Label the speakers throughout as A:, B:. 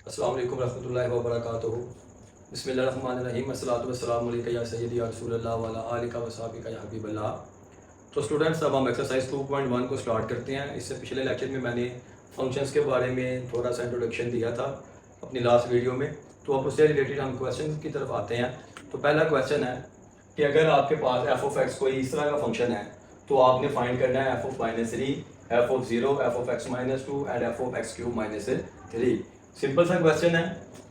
A: अस्सलाम वालेकुम रहमतुल्लाहि व बरकातुहू। बिस्मिल्लाहिर्रहमानिर्रहीम। अस्सलातु वस्सलामु अलैका या सय्यदी या रसूलल्लाह व अला आलिका व सहाबिका या हबीबल्लाह। तो स्टूडेंट्स, अब हम एक्सरसाइज 2.1 को स्टार्ट करते हैं। इससे पिछले लेक्चर में मैंने फंक्शंस के बारे में थोड़ा सा इंट्रोडक्शन दिया था अपनी लास्ट वीडियो में। तो अब उससे रिलेटेड हम क्वेश्चन की तरफ आते हैं। तो पहला क्वेश्चन है कि अगर आपके पास एफ ऑफ एक्स कोई इस तरह का फंक्शन है तो आपने फाइंड करना है f of -3, F of 0, F of x -2 and F of x cube -3। Simple सा क्वेश्चन है।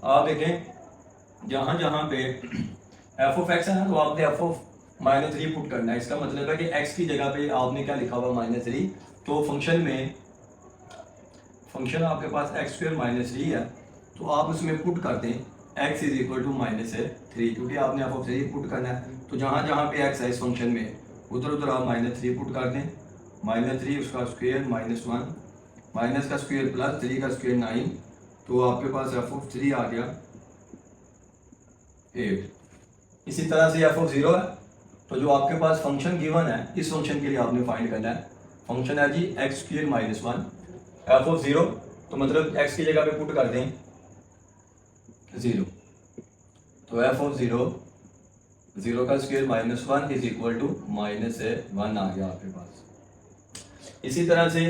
A: आप देखें जहाँ जहाँ पे एफ ऑफ एक्स है ना, तो आपने एफ ऑफ -3 पुट करना है। इसका मतलब है कि एक्स की जगह पे आपने क्या लिखा हुआ -3। तो फंक्शन में फंक्शन आपके पास x² -3 है, तो आप उसमें पुट कर दें x इज इक्वल टू -3, क्योंकि आपने एफ ऑफ 3 पुट करना है। तो जहाँ जहाँ पे x है इस फंक्शन में उधर उधर आप -3 पुट कर दें। -3 उसका स्क्वेयर -1 माइनस का स्क्वेयर प्लस 3 का स्क्वेयर 9, तो आपके पास एफ ऑफ 3 आ गया 8। इसी तरह से एफ ऑफ 0 है, तो जो आपके पास फंक्शन गिवन है इस फंक्शन के लिए आपने फाइंड करना है। फंक्शन है जी x² -1, एफ ऑफ 0, तो मतलब x की जगह पे पुट कर दें 0, तो एफ ऑफ 0 का स्क्वेयर -1 इज इक्वल टू -1 आ गया आपके पास। इसी तरह से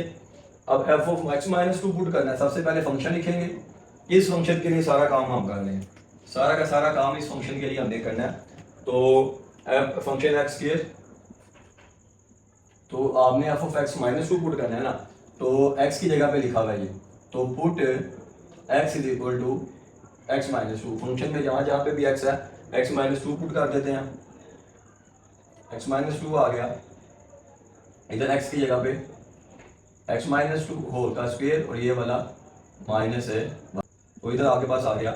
A: अब एफ ऑफ x -2 पुट करना है। सबसे पहले फंक्शन लिखेंगे। इस फंक्शन के लिए सारा काम हम कर रहे हैं, सारा का सारा काम इस फंक्शन के लिए हमने करना है। तो एफ फंक्शन x², तो आपने एफ ऑफ x -2 पुट करना है ना, तो x की जगह पे लिखा हुआ है ये, तो put x is equal to x -2। Function में जहाँ जहाँ पे भी x है x -2 पुट कर देते हैं। x -2 आ गया, इधर x की जगह पे x -2 होल का स्क्वेयर और ये वाला माइनस है, तो इधर आपके पास आ गया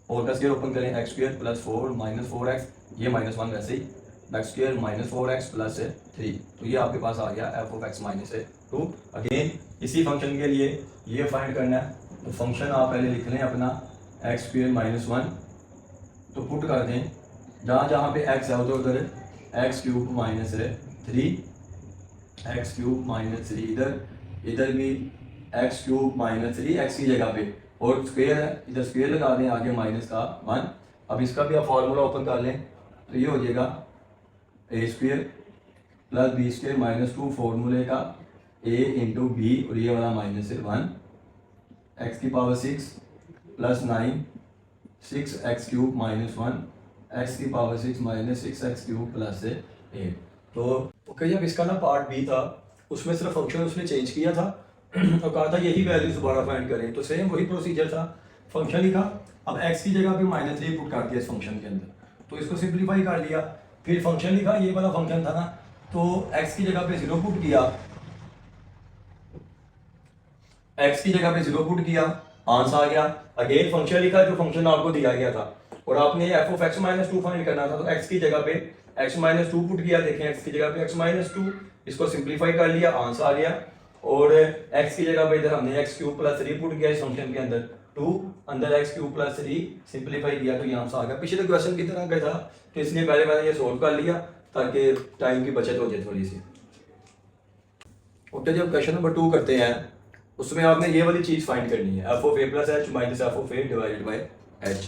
A: होल का स्क्वेयर। ओपन करें x² + 4 -4x, ये -1 वैसे ही, x² -4x + 3, तो ये आपके पास आ गया एफ ऑफ x -2। अगेन इसी फंक्शन के लिए ये फाइंड करना है, तो फंक्शन आप पहले लिख लें अपना x² -1, तो पुट कर दें जहाँ जहाँ पे x है उधर उधर x³ -3, x³ -3, इधर भी x³ -3 x की जगह पे, और स्क्वेयर है इधर स्क्वेयर लगा दें आगे -1। अब इसका भी आप फॉर्मूला ओपन कर लें, तो ये हो जाएगा a² + b² -2 फॉर्मूले का a इंटू बी, और ये वाला -1, x⁻6 + 9 6x³ -1, x⁻6 -6x³ + 8। तो ओके, जब इसका ना पार्ट बी था उसमें सिर्फ फंक्शन उसने चेंज किया था और कहा था यही वैल्यूज दोबारा फाइंड करें, तो सेम वही प्रोसीजर था। फंक्शन लिखा, अब x की जगह पे -3 पुट कर दिया इस फंक्शन के अंदर, तो इसको सिंप्लीफाई कर लिया। फिर फंक्शन लिखा, ये वाला फंक्शन था ना, तो x की जगह पे 0 पुट किया, x की जगह पे 0 पुट किया, आंसर आ गया। अगेन फंक्शन लिखा जो फंक्शन आपको दिया गया था, और आपने एफ ऑफ x -2 फाइंड करना था, तो x की जगह पे x -2 पुट किया। देखें x की जगह पे x -2, इसको सिंप्लीफाई कर लिया, आंसर आ गया। और x की जगह पे इधर हमने x³ + 3 पुट किया इस फंक्शन के अंदर, 2 अंदर x³ + 3 सिंप्लीफाई किया, तो ये आंसर आ गया। पिछले क्वेश्चन की तरह का था, तो इसलिए पहले मैंने ये सोल्व कर लिया ताकि टाइम की बचत हो जाए थोड़ी सी। ओके, जब क्वेश्चन नंबर 2 करते हैं उसमें आपने ये वाली चीज फाइंड करनी है, f of a + h minus F of a divided by h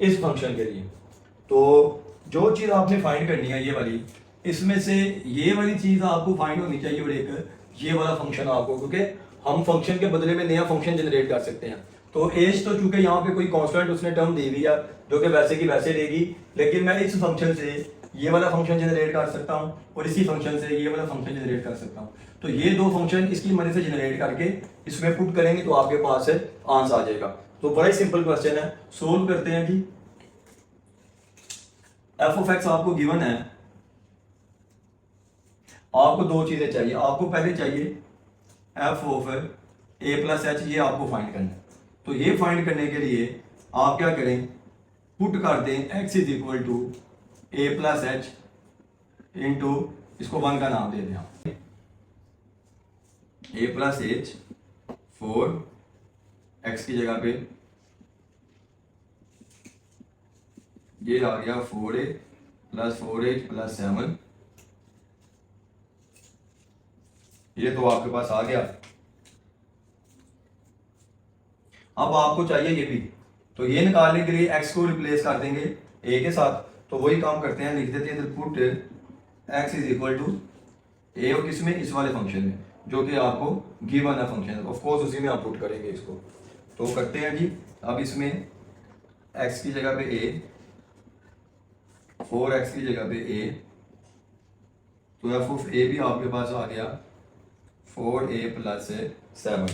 A: इस फंक्शन के लिए। तो जो चीज आपने फाइंड करनी है ये वाली, इसमें से ये वाली चीज आपको फाइंड होनी चाहिए, और एक ये वाला फंक्शन आपको, क्योंकि हम फंक्शन के बदले में नया फंक्शन जनरेट कर सकते हैं। तो एज तो चूंकि यहाँ पे कोई कांस्टेंट उसने टर्म दी हुई है जो कि वैसे की वैसे देगी, लेकिन मैं इस फंक्शन से ये वाला फंक्शन जनरेट कर सकता हूँ और इसी फंक्शन से ये वाला फंक्शन जनरेट कर सकता हूँ। तो ये दो फंक्शन इसकी मदद से जनरेट करके इसमें पुट करेंगे तो आपके पास आंसर आ जाएगा। तो बड़ा ही सिंपल क्वेश्चन है, सोल्व करते हैं जी। एफ ऑफ एक्स आपको गिवन है, आपको दो चीजें चाहिए। आपको पहले चाहिए एफ ऑफ a + h, ये आपको फाइंड करना है। तो ये फाइंड करने के लिए आप क्या करें, पुट कर दें x is equal to a + h into, इसको 1 का नाम दे दें आप, a + h 4, x की जगह पे ये आ गया 4a + 4h + 7, ये तो आपके पास आ गया। अब आपको चाहिए ये भी, तो ये निकालने के लिए एक्स को रिप्लेस कर देंगे ए के साथ। तो वही काम करते हैं, लिख देते हैं put x is equal to A, और किसमें, इस वाले फंक्शन में जो कि आपको गिवन है फंक्शन, ऑफ कोर्स उसी में आप पुट करेंगे इसको। तो करते हैं जी, अब इसमें एक्स की जगह पे ए, 4x की जगह पे ए, तो एफ ऑफ ए भी आपके पास आ गया 4a प्लस 7।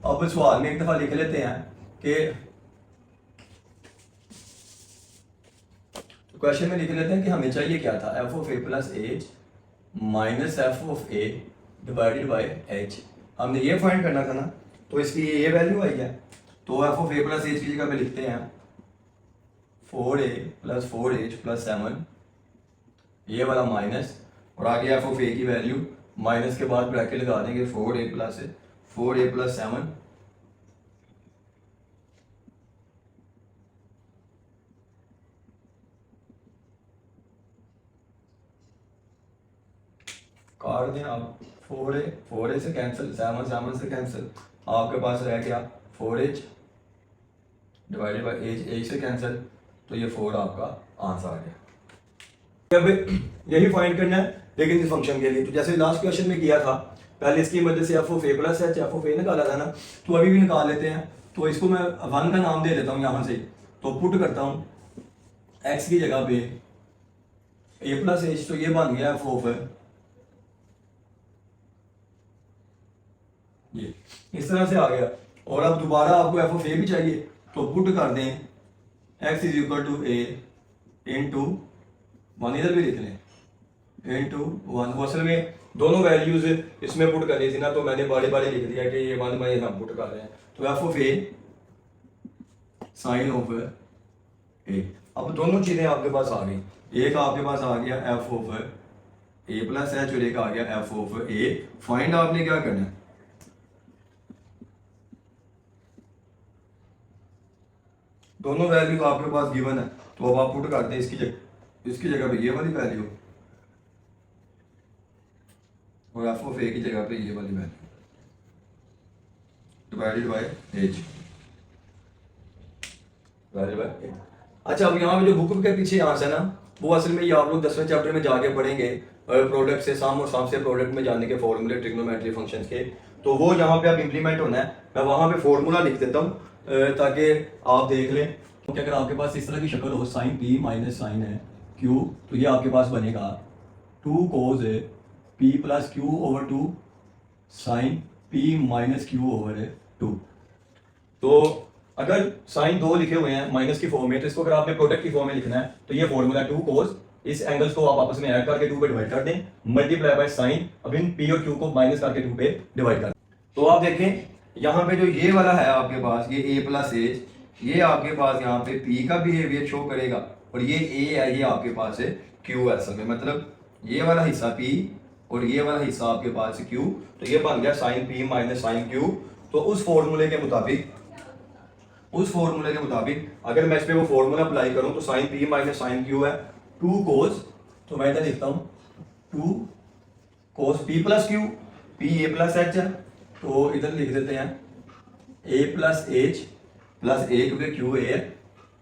A: अब सवाल में एक दफा लिख लेते हैं कि क्वेश्चन में लिख लेते हैं कि हमें चाहिए क्या था, F of A plus H minus F of A divided by H. हमने ये फाइंड करना था ना, तो इसकी ये वैल्यू आई है। तो F of A plus H की जगह पे लिखते हैं 4a प्लस 4h प्लस 7, ये वाला माइनस, और आगे एफ ऑफ ए की वैल्यू, माइनस के बाद ब्रैकेट लगा देंगे 4a प्लस 7 काट दें आप, 4a से कैंसिल, 7 से कैंसिल, आपके पास रह गया 4h डिवाइडेड बाई h से कैंसिल, तो ये 4 आपका आंसर आ गया। अब यही फाइंड करना है लेकिन इस फंक्शन के लिए, तो जैसे लास्ट क्वेश्चन में किया था, पहले इसकी मदद से F of A plus H F of A निकाला था ना, तो अभी भी निकाल लेते हैं। तो इसको मैं 1 का नाम दे देता हूँ यहाँ से, तो पुट करता हूँ x की जगह पे ए प्लस एच, तो ये बन गया एफ ऑफ, ये इस तरह से आ गया। और अब दोबारा आपको एफ ऑफ ए भी चाहिए, तो पुट कर दें x is equal to a into 1, इधर भी लिख लें इंटू 1। वो असल में दोनों वैल्यूज इसमें पुट करनी थी ना, तो मैंने बारे बारे लिख दिया कि ये 1 में हम पुट कर रहे हैं। तो F of A sine of A, अब दोनों चीजें आपके पास आ गई, एक आपके पास आ गया F of A plus H और एक आ गया एफ ऑफ ए। फाइंड आपने क्या करना है, दोनों वैल्यू आपके पास गिवन है, तो अब आप पुट करते हैं इसकी जगह पे ये वाली वैल्यू, और एफ ऑफ ए की जगह पे ये वाली value divided by H, divided by H. अच्छा, अब यहाँ पे जो बुक के पीछे आंसर है ना, वो असल में ये आप लोग 10वें चैप्टर में जाके पढ़ेंगे, प्रोडक्ट से सम और सम से प्रोडक्ट में जाने के फॉर्मूले ट्रिग्नोमेट्री फंक्शंस के, तो वो यहाँ पे अब इंप्लीमेंट होना है। मैं वहाँ पे फॉर्मूला लिख देता हूँ ताकि आप देख लें। तो अगर आपके पास इस तरह की शक्ल हो, साइन पी माइनस साइन है क्यू, तो ये आपके पास बनेगा 2 cos p plus q over 2 sine p minus q over 2। तो अगर साइन 2 लिखे हुए हैं माइनस की फॉर्म में, तो इसको अगर आपने प्रोडक्ट की फॉर्म में लिखना है, तो ये फॉर्मूला 2 cos, इस एंगल्स को आप आपस में ऐड करके 2 पे डिवाइड कर दें, मल्टीप्लाई बाय साइन, अब इन पी और क्यू को माइनस करके 2 पे डिवाइड कर दें। तो आप देखें यहाँ पे जो ये वाला है आपके पास, ये ए प्लस एच, ये आपके पास यहाँ पे पी का बिहेवियर शो करेगा, और ये ए है, ये आपके पास है क्यू असल में, मतलब ये वाला हिस्सा पी और ये वाला हिस्सा आपके पास है क्यू, तो ये बन गया sine p minus sine q. तो उस फॉर्मूले के मुताबिक अगर मैं इस पे वो फॉर्मूला अप्लाई करूं, तो sine p minus sine q है 2 cos, तो मैं इधर लिखता हूँ 2 cos p plus Q, P A plus H है, तो इधर लिख देते हैं ए प्लस एच प्लस ए, क्योंकि क्यू ए है,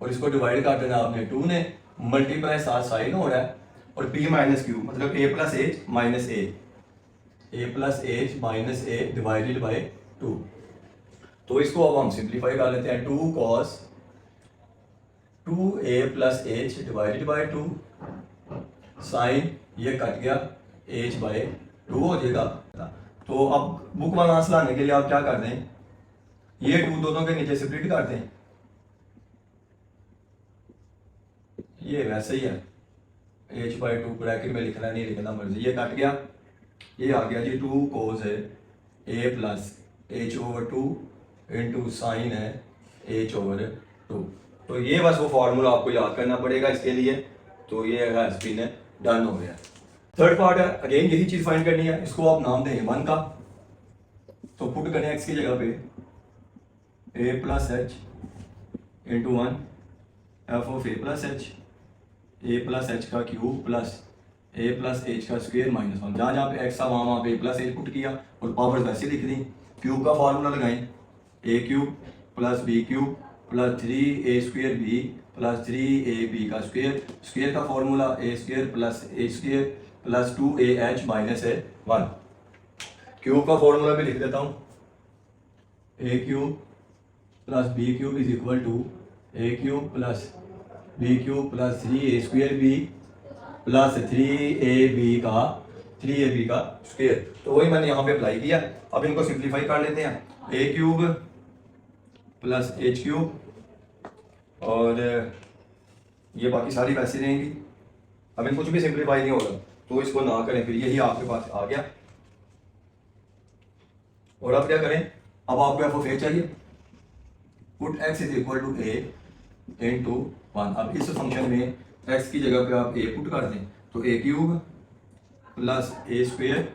A: और इसको डिवाइड कर देना आपने 2 ने, मल्टीप्लाई साथ साइन हो रहा है, और पी माइनस क्यू मतलब A plus H minus A plus H minus A divided by 2। तो इसको अब हम सिंप्लीफाई कर लेते हैं, 2 cos 2a plus h divided by 2 sine, ये कट गया h बाय 2 हो जाएगा। तो अब बुक वाला आंसर लाने के लिए आप क्या कर दें, ये 2 दोनों के नीचे स्प्लिट कर दें, ये वैसे ही है h बाय 2 ब्रैकेट में लिखना नहीं लिखना मर्जी, ये कट गया, ये आ गया जी 2 cos है a plus h over 2 into sine है h ओवर 2। तो ये बस वो फॉर्मूला आपको याद करना पड़ेगा इसके लिए, तो ये हैज बीन डन हो गया। थर्ड पार्ट है, अगेन यही चीज फाइंड करनी है, इसको आप नाम दें 1 का, तो पुट करें x की जगह पे a plus H into 1 F of A plus H का क्यूब प्लस ए प्लस एच का स्क्वायर माइनस 1। जहाँ जहाँ पे एक्स था वहाँ पे प्लस एच पुट किया और पावर वैसे लिख दी। क्यूब का फार्मूला लगाएं, A cube plus B cube plus 3a² B plus 3ab का स्क्वायर। स्क्वायर का formula A square plus H square plus 2ah minus 1। Cube का फार्मूला भी लिख देता हूँ, A cube plus B cube is equal to A cube plus B cube plus 3a² B plus 3ab का square. तो वही मैंने यहाँ पे अप्लाई किया। अब इनको सिंप्लीफाई कर लेते हैं, ए क्यूब प्लस एच क्यूब और ये बाकी सारी वैसे रहेंगी। अब इन कुछ भी सिंप्लीफाई नहीं होगा तो इसको ना करें, फिर यही आपके पास आ गया। और अब क्या करें, अब आपको एफ ऑफ ए चाहिए। Put x is equal to a into 1। अब इस फंक्शन में एक्स की जगह पे आप ए पुट कर दें तो ए cube plus A square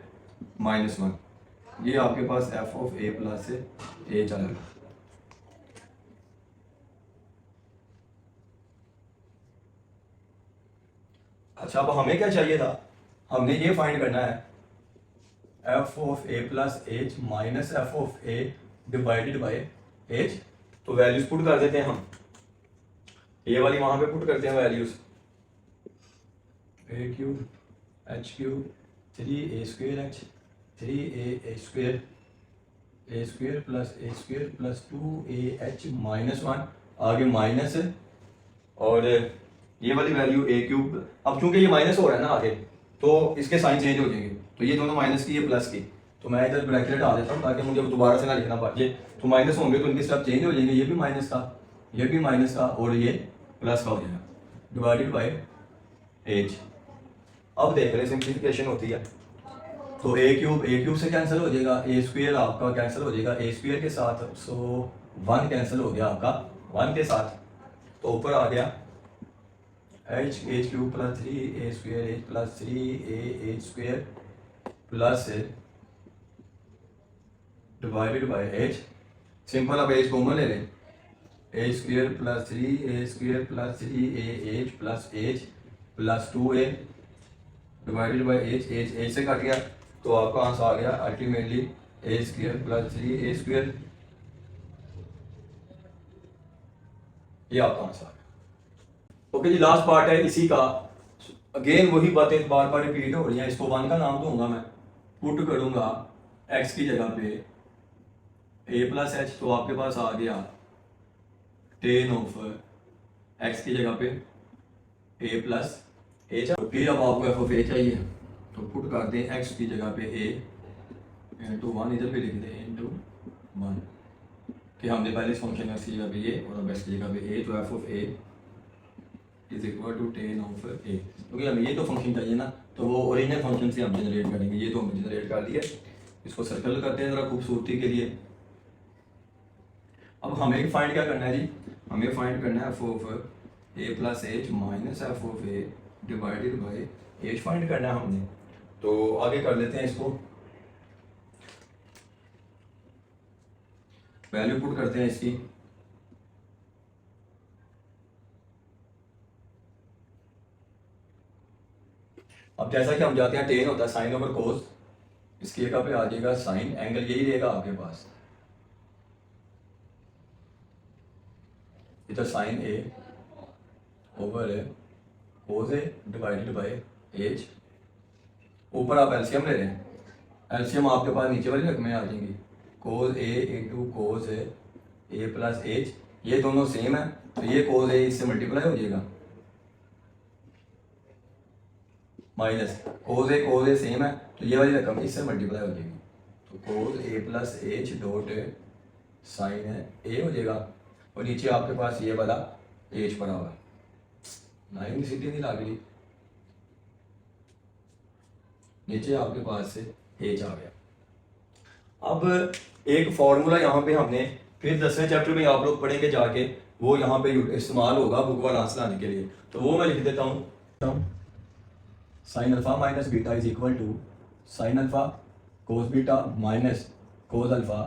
A: minus 1, ये आपके पास एफ ऑफ ए प्लस ए चलेगा। अच्छा, अब हमें क्या चाहिए था, हमने ये फाइंड करना है f of A plus H minus F of A divided by H. तो वैल्यूज पुट कर देते हैं हम, ये वाली वहां पे पुट करते हैं values, A cube H cube 3a² H 3a square A square plus A square plus 2ah minus 1, आगे माइनस है और ये वाली वैल्यू ए क्यूब। अब चूंकि ये माइनस हो रहा है ना आगे, तो इसके साइन चेंज हो जाएंगे, तो ये दोनों माइनस की ये प्लस की, तो मैं इधर ब्रैकेट हटा देता हूँ ताकि मुझे दोबारा से ना लिखना पड़े। तो माइनस होंगे तो इनके स्टेप चेंज हो जाएंगे, ये भी माइनस का, ये भी माइनस का और ये प्लस का हो जाएगा डिवाइडेड बाय एच। अब देख रहे सिंप्लीफिकेशन होती है तो ए क्यूब से कैंसिल हो जाएगा, ए स्क्वायर आपका कैंसिल हो जाएगा ए स्क्वायर के साथ, सो 1 कैंसिल हो गया आपका 1 के साथ, तो ऊपर आ गया H cube plus 3a square H plus 3a square plus divided by H. Simple, अब एच कॉमन ले लें, A square plus 3a square plus 3a plus H plus 2a divided by H से कट गया तो आपका answer आ गया ultimately A square plus 3a square, ये आपका आंसर। ओके जी, लास्ट पार्ट है इसी का। अगेन वही बातें बार बार रिपीट हो रही हैं। इसको 1 का नाम दूंगा मैं, पुट करूंगा x की जगह पे a प्लस एच, तो आपके पास आ गया टेन ऑफ x की जगह पे a प्लस एच। फिर अब आपको एफ ऑफ ए चाहिए तो पुट कर दें x की जगह पे a इंटू 1, इधर भी लिख दें इंटू 1 कि हमने पहले इस फंक्शन में x की जगह पे ये और अब x की जगह पे a, तो F of A is equal to tan of A. क्योंकि हमें ये तो फंक्शन चाहिए ना, तो वो ओरिजिनल फंक्शन से हम जनरेट करेंगे। ये तो हम जनरेट कर दिए, इसको सर्कल करते हैं ज़रा खूबसूरती के लिए। अब हमें फाइंड क्या करना है जी, हमें फाइंड करना है f of A plus H minus F of A divided by H find करना है हमने। तो आगे कर लेते हैं इसको, वैल्यू पुट करते हैं इसकी। अब जैसा कि हम जाते हैं टेन होता है साइन ओवर कोस, इसकी जगह पे आ जाएगा साइन, एंगल यही रहेगा आपके पास, इधर साइन ए ओवर है कोस ए डिवाइडेड बाय एच। ऊपर आप एलसीएम ले रहे हैं, एलसीएम आपके पास नीचे वाली रकमें आ जाएंगी, कोस a into cos a plus H, ये दोनों सेम है तो ये कोस ए इससे मल्टीप्लाई हो जाएगा, माइनस कोस ए सेम है तो ये वाली रकम इससे मल्टीप्लाई हो जाएगी, तो कोस a plus H dot sign है ए हो जाएगा और नीचे आपके पास ये वाला एच पड़ा हुआ है। लाइन सीधी नहीं लग रही, नीचे आपके पास से एच आ गया। अब एक फॉर्मूला यहाँ पे हमने फिर 10वें चैप्टर में आप लोग पढ़ेंगे जाके, वो यहाँ पे इस्तेमाल होगा बुक वाला आंसर लाने के लिए, तो वो मैं लिख देता हूँ। Sine alpha minus beta is equal to sine alpha cos beta minus cos alpha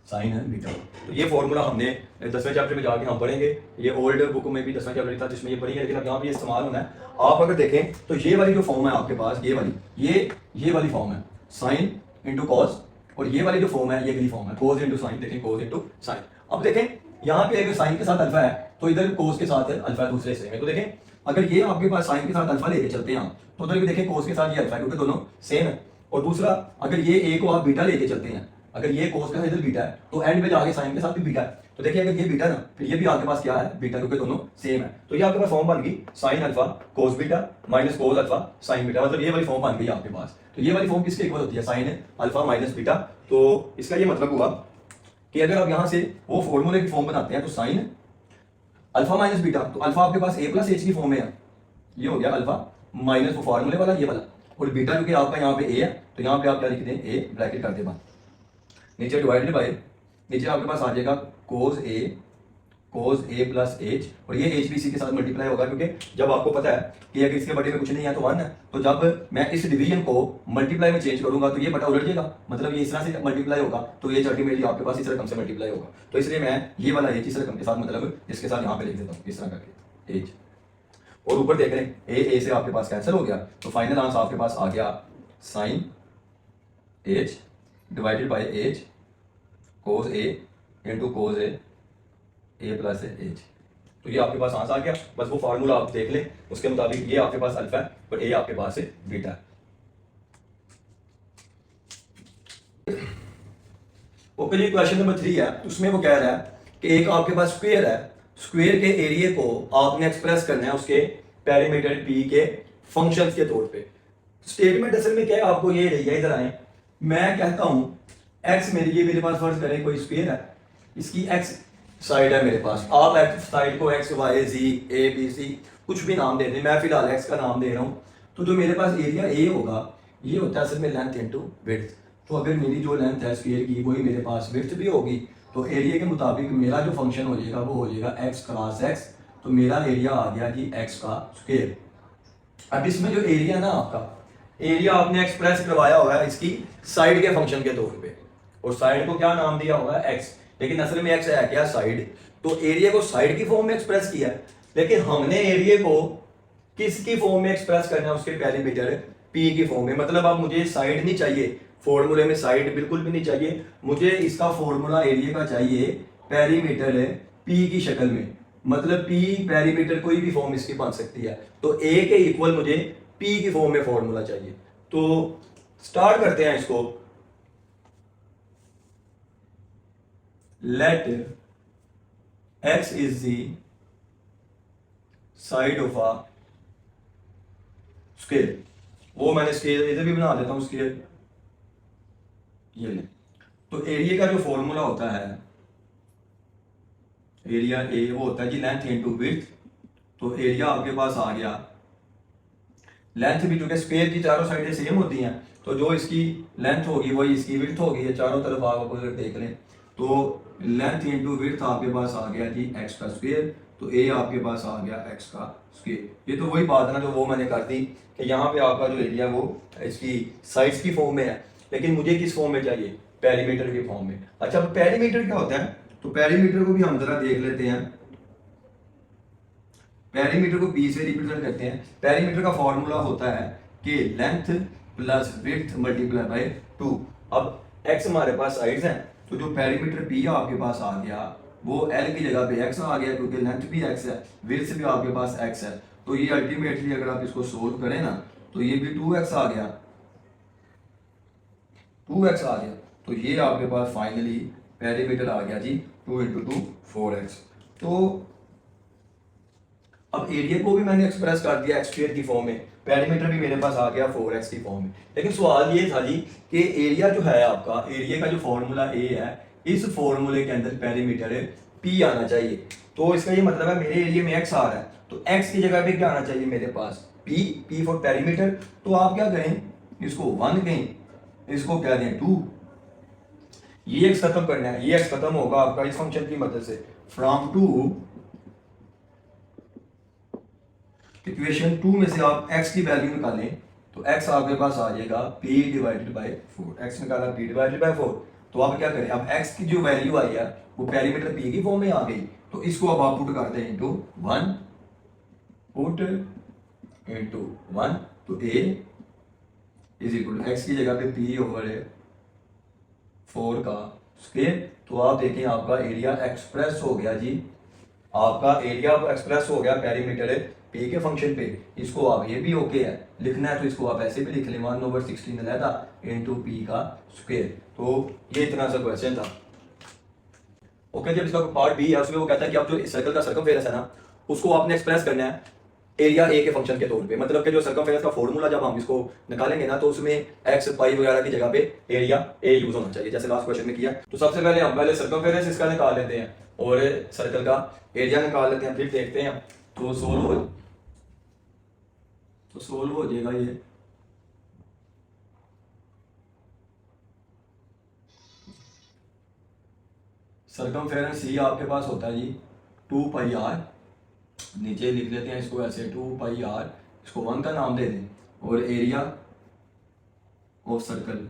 A: sine beta. तो ये फॉर्मूला हमने 10वें चैप्टर में जाके हम पढ़ेंगे, ये ओल्ड बुक में भी 10वें चैप्टर था जिसमें ये पढ़ेंगे, लेकिन अब यहाँ पे ये इस्तेमाल होना है। आप अगर देखें तो ये वाली जो फॉर्म है आपके पास, ये वाली फॉर्म है साइन इंटू कॉस, और ये वाली जो फॉर्म है ये अगली फॉर्म है कोस इंटू साइन। देखें कोस इंटू साइन। अब देखें यहाँ पे अगर साइन के साथ अल्फा है तो इधर कोस के साथ अल्फा दूसरे हिस्से में। तो देखें अगर ये आपके पास साइन के साथ अल्फा लेके चलते हैं तो उधर भी देखें कोस के साथ ये अल्फा है क्योंकि दोनों सेम है। और दूसरा अगर ये ए को आप बीटा लेके चलते हैं, अगर ये कोस का इधर बीटा है तो एंड में जाके साइन के साथ भी बीटा है। तो देखिए अगर ये बीटा ना फिर ये भी आपके पास क्या है बीटा, क्योंकि दोनों सेम है। तो ये आपके पास फॉर्म बन गई sign alpha cos beta minus cos alpha sine beta, मतलब ये वाली फॉर्म बन गई आपके पास। तो ये वाली फॉर्म किसके इक्वल होती है, साइन अल्फा माइनस बीटा। तो इसका ये मतलब हुआ कि अगर आप यहां से वो फॉर्मूले की फॉर्म बनाते हैं तो साइन अल्फा माइनस बीटा, तो अल्फा आपके पास ए प्लस एच की फॉर्म में है, ये हो गया अल्फा माइनस वो फॉर्मूले वाला ये वाला, और बीटा क्योंकि आपका यहाँ पे ए है तो यहाँ पे आप क्या लिख दें ए ब्रैकेट कर दे बाद, नीचे डिवाइडेड बाय, नीचे आपके पास आ जाएगा कोस ए प्लस एच, और ये एच भी सी के साथ मल्टीप्लाई होगा क्योंकि जब आपको पता है कि अगर इसके बटे में कुछ नहीं है तो 1 है, तो जब मैं इस डिवीजन को मल्टीप्लाई में चेंज करूंगा तो ये बटा उलट जाएगा, मतलब ये इस तरह से मल्टीप्लाई होगा तो ये अल्टीमेटली आपके पास इस रकम से मल्टीप्लाई होगा। तो इसलिए मैं ये वाला एच इस रकम के साथ मतलब इसके साथ यहाँ पे लिख देता हूँ इस तरह करके एच, और ऊपर देख रहे हैं ए से आपके पास कैंसिल हो गया, तो फाइनल आंसर आपके पास आ गया sine h divided by h cos a into cos a plus h. तो ये आपके पास आंसर आ गया, बस वो फार्मूला आप देख लें उसके मुताबिक ये आपके पास अल्फा है और ए आपके पास है बीटा है। ओके जी, क्वेश्चन नंबर 3 है, उसमें वो कह रहा है कि एक आपके पास स्क्वायर है, स्क्वायर के एरिया को आपने एक्सप्रेस करना है उसके पेरीमीटर पी के फंक्शंस के तौर पे। स्टेटमेंट असल में क्या है आपको ये रही है, इधर आए, मैं कहता हूं एक्स मेरे पास फर्ज करें कोई स्क्वायर है, इसकी एक्स साइड है मेरे पास, आप एक्स साइड को x y z a b c कुछ भी नाम दे दें, मैं फिलहाल एक्स का नाम दे रहा हूं। तो जो मेरे पास एरिया ए होगा ये होता है असल में लेंथ इनटू विड्थ, तो अगर मेरी जो लेंथ है स्क्वायर की वही मेरे पास विड्थ भी होगी, तो एरिया के मुताबिक मेरा जो फंक्शन हो जाएगा वो हो जाएगा एक्स क्रॉस एक्स, तो मेरा एरिया आ गया कि एक्स का स्क्वायर। अब इसमें जो एरिया ना आपका एरिया आपने एक्सप्रेस करवाया हुआ है इसकी साइड के फंक्शन के तौर पे, और साइड को क्या नाम दिया हुआ है एक्स, लेकिन असल में एक्स है क्या साइड, तो एरिया को साइड की फॉर्म में एक्सप्रेस किया है, लेकिन हमने एरिया को किसकी फॉर्म में एक्सप्रेस करना है उसके पेरीमीटर पी की फॉर्म में। मतलब अब मुझे साइड नहीं चाहिए फॉर्मूले में, साइड बिल्कुल भी नहीं चाहिए मुझे, इसका फॉर्मूला एरिया का चाहिए पेरीमीटर पी की शक्ल में, मतलब पी पेरीमीटर कोई भी फॉर्म इसकी बन सकती है, तो ए के इक्वल मुझे पी की फॉर्म में फॉर्मूला चाहिए। तो स्टार्ट करते हैं इसको, let x is the side of a square, वो मैंने स्क्वायर इधर भी बना देता हूं स्क्वायर, ये ले। तो एरिया का जो फॉर्मूला होता है एरिया ए वो होता है जी लेंथ इनटू विड्थ, तो एरिया आपके पास आ गया, लेंथ भी चूंकि स्क्वायर की चारों साइडें सेम होती हैं तो जो इसकी लेंथ होगी वही इसकी विड्थ होगी, चारों तरफ आप अपोजिट देख लें, तो लेंथ इनटू विड्थ आपके पास आ गया जी एक्स का स्क्वायर, तो ए आपके पास आ गया एक्स का स्क्वायर। ये तो वही बात है ना जो वो मैंने कर दी कि यहाँ पे आपका जो एरिया वो इसकी साइड्स की फॉर्म में है, लेकिन मुझे किस फॉर्म में चाहिए पेरीमीटर की फॉर्म में। अच्छा पेरीमीटर क्या होता है, तो पेरीमीटर को भी हम जरा देख लेते हैं, पेरीमीटर को पी से रिप्रेजेंट करते हैं। पेरीमीटर का फॉर्मूला होता है कि length plus width multiply by 2। अब एक्स हमारे पास साइड्स हैं, तो जो पेरीमीटर पी आपके पास आ गया वो एल की जगह पे एक्स आ गया क्योंकि लेंथ भी एक्स है, विड्थ भी आपके पास एक्स है, तो ये अल्टीमेटली अगर आप इसको सोल्व करें ना तो ये भी 2x आ गया, 2x आ गया, तो ये आपके पास फाइनली पेरीमीटर आ गया जी 2 × 2 4x। तो अब एरिया को भी मैंने एक्सप्रेस कर दिया एक्स स्क्वायर की फॉर्म में, पेरीमीटर भी मेरे पास आ गया 4x की फॉर्म में, लेकिन सवाल ये था जी कि एरिया जो है आपका एरिया का जो फॉर्मूला ए है इस फॉर्मूले के अंदर पेरीमीटर p आना चाहिए। तो इसका ये मतलब है मेरे एरिया में x आ रहा है तो x की जगह पे क्या आना चाहिए मेरे पास p फॉर पेरीमीटर। तो आप क्या करें इसको 1 कहें, इसको क्या दें 2, ये x खत्म करना है, ये x खत्म होगा आपका इस फंक्शन की मदद से फ्रॉम 2, इक्वेशन 2 में से आप x की वैल्यू निकालें तो x आपके पास आ जाएगा p डिवाइडेड बाय 4, x निकाला p डिवाइडेड बाय 4, तो आप क्या करें, अब x की जो वैल्यू आई है वो पेरीमीटर p की फॉर्म में आ गई, तो इसको अब आप पुट कर दें इंटू 1, पुट इंटू 1, तो a is equal to x की जगह पे p ओवर 4 का स्क्वायर। तो आप देखें आपका एरिया एक्सप्रेस हो गया जी, आपका एरिया एक्सप्रेस हो गया पेरीमीटर p के फंक्शन पे। इसको आप ये भी ओके है लिखना है तो इसको आप ऐसे भी लिख लें 1/16 अलहदा इंटू p का स्क्वायर। तो ये इतना सा क्वेश्चन था। ओके, जब इसका पार्ट बी है उसमें वो कहता है कि आप जो सर्कल का सर्कमफेरेंस है ना उसको आपने एक्सप्रेस करना है एरिया ए के फंक्शन के तौर पे। मतलब कि जो सर्कमफेरेंस का फॉर्मूला जब हम इसको निकालेंगे ना तो उसमें एक्स पाई वगैरह की जगह पे एरिया ए यूज होना चाहिए, जैसे लास्ट क्वेश्चन में किया। तो सबसे पहले हम पहले सर्कमफेरेंस इसका निकाल लेते हैं और सर्कल का एरिया निकाल लेते हैं, फिर देखते हैं। तो सोल्व हो जाएगा ये। सर्कमफेरेंस सी आपके पास होता है जी 2 पाई आर, नीचे लिख लेते हैं इसको ऐसे 2 पाई आर, इसको 1 का नाम दे दें, और एरिया ऑफ सर्कल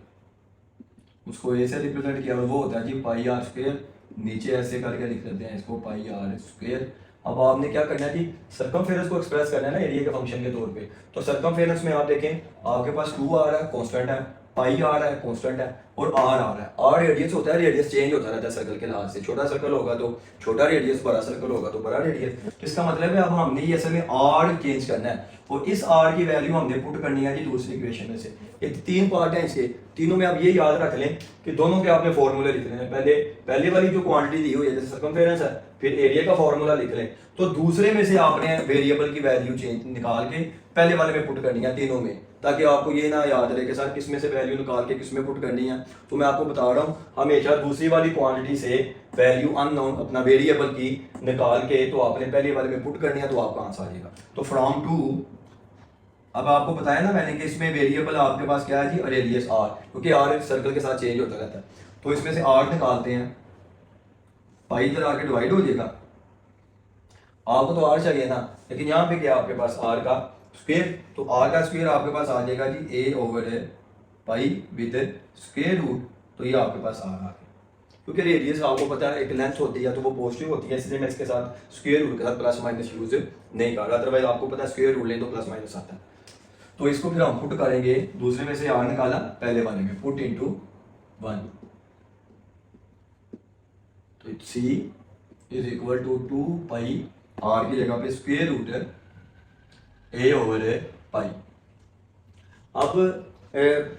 A: उसको ए से रिप्रेजेंट किया और वो होता है जी पाई आर स्क्वायर, नीचे ऐसे करके लिख लेते हैं इसको पाई आर स्क्वायर। अब आपने क्या करना है कि सर्कमफेरेंस को एक्सप्रेस करना है ना एरिया के फंक्शन के तौर पे। तो सर्कमफेरेंस में आप देखें आपके पास 2 आ रहा है कांस्टेंट है, पाई आ रहा है कांस्टेंट है, और आर आ रहा है। आर रेडियस होता है, रेडियस चेंज होता रहता है सर्कल के लिहाज से, छोटा सर्कल होगा तो छोटा रेडियस, बड़ा सर्कल होगा तो बड़ा रेडियस। इसका मतलब है अब हमने ये असल में आर चेंज करना है और इस आर की वैल्यू हमने पुट करनी है जी दूसरी इक्वेशन में से। ये 3 पार्ट हैं इसके, तीनों में आप ये याद रख लें कि दोनों के आपने फॉर्मूले लिख लेने। पहले वाली जो क्वांटिटी दी हुई है जैसे सर्कमफेरेंस है, फिर एरिया का फॉर्मूला लिख लें। तो दूसरे में से आपने वेरिएबल की वैल्यू चेंज निकाल के पहले वाले में पुट करनी है तीनों में, ताकि आपको ये ना याद रहे कि सर किस में से वैल्यू निकाल के किस में पुट करनी है। तो मैं आपको बता रहा हूँ हमेशा दूसरी वाली क्वांटिटी से वैल्यू अननोन अपना वेरिएबल की निकाल के तो आपने पहले वाले में पुट करनी है, तो आपका आंसर आ जाएगा। तो फ्रॉम टू, अब आपको बताया ना मैंने कि इसमें वेरिएबल आपके पास क्या है जी, रेडियस आर, क्योंकि आर सर्कल के साथ चेंज होता रहता है। तो इसमें से आर निकालते हैं, पाई इधर आके डिवाइड हो जाएगा, आपको तो आर चाहिए ना, लेकिन यहाँ पे क्या आपके पास आर का स्क्वायर, तो आर का स्क्वायर आपके पास आ जाएगा जी A over pi with square root, तो ये आपके पास आर आ गया। क्योंकि रेडियस आपको पता है एक लेंथ होती है तो वो पॉजिटिव होती है, इसलिए मैं इसके साथ स्क्वायर रूट के साथ प्लस माइनस यूज नहीं कर रहा, अदरवाइज आपको पता है स्क्वायर रूट लें तो प्लस माइनस आता है। तो इसको फिर हम पुट करेंगे, दूसरे में से आर निकाला, पहले वाले में पुट इंटू 1, तो C is equal to 2 pi R की जगह पे square root A over pi. अब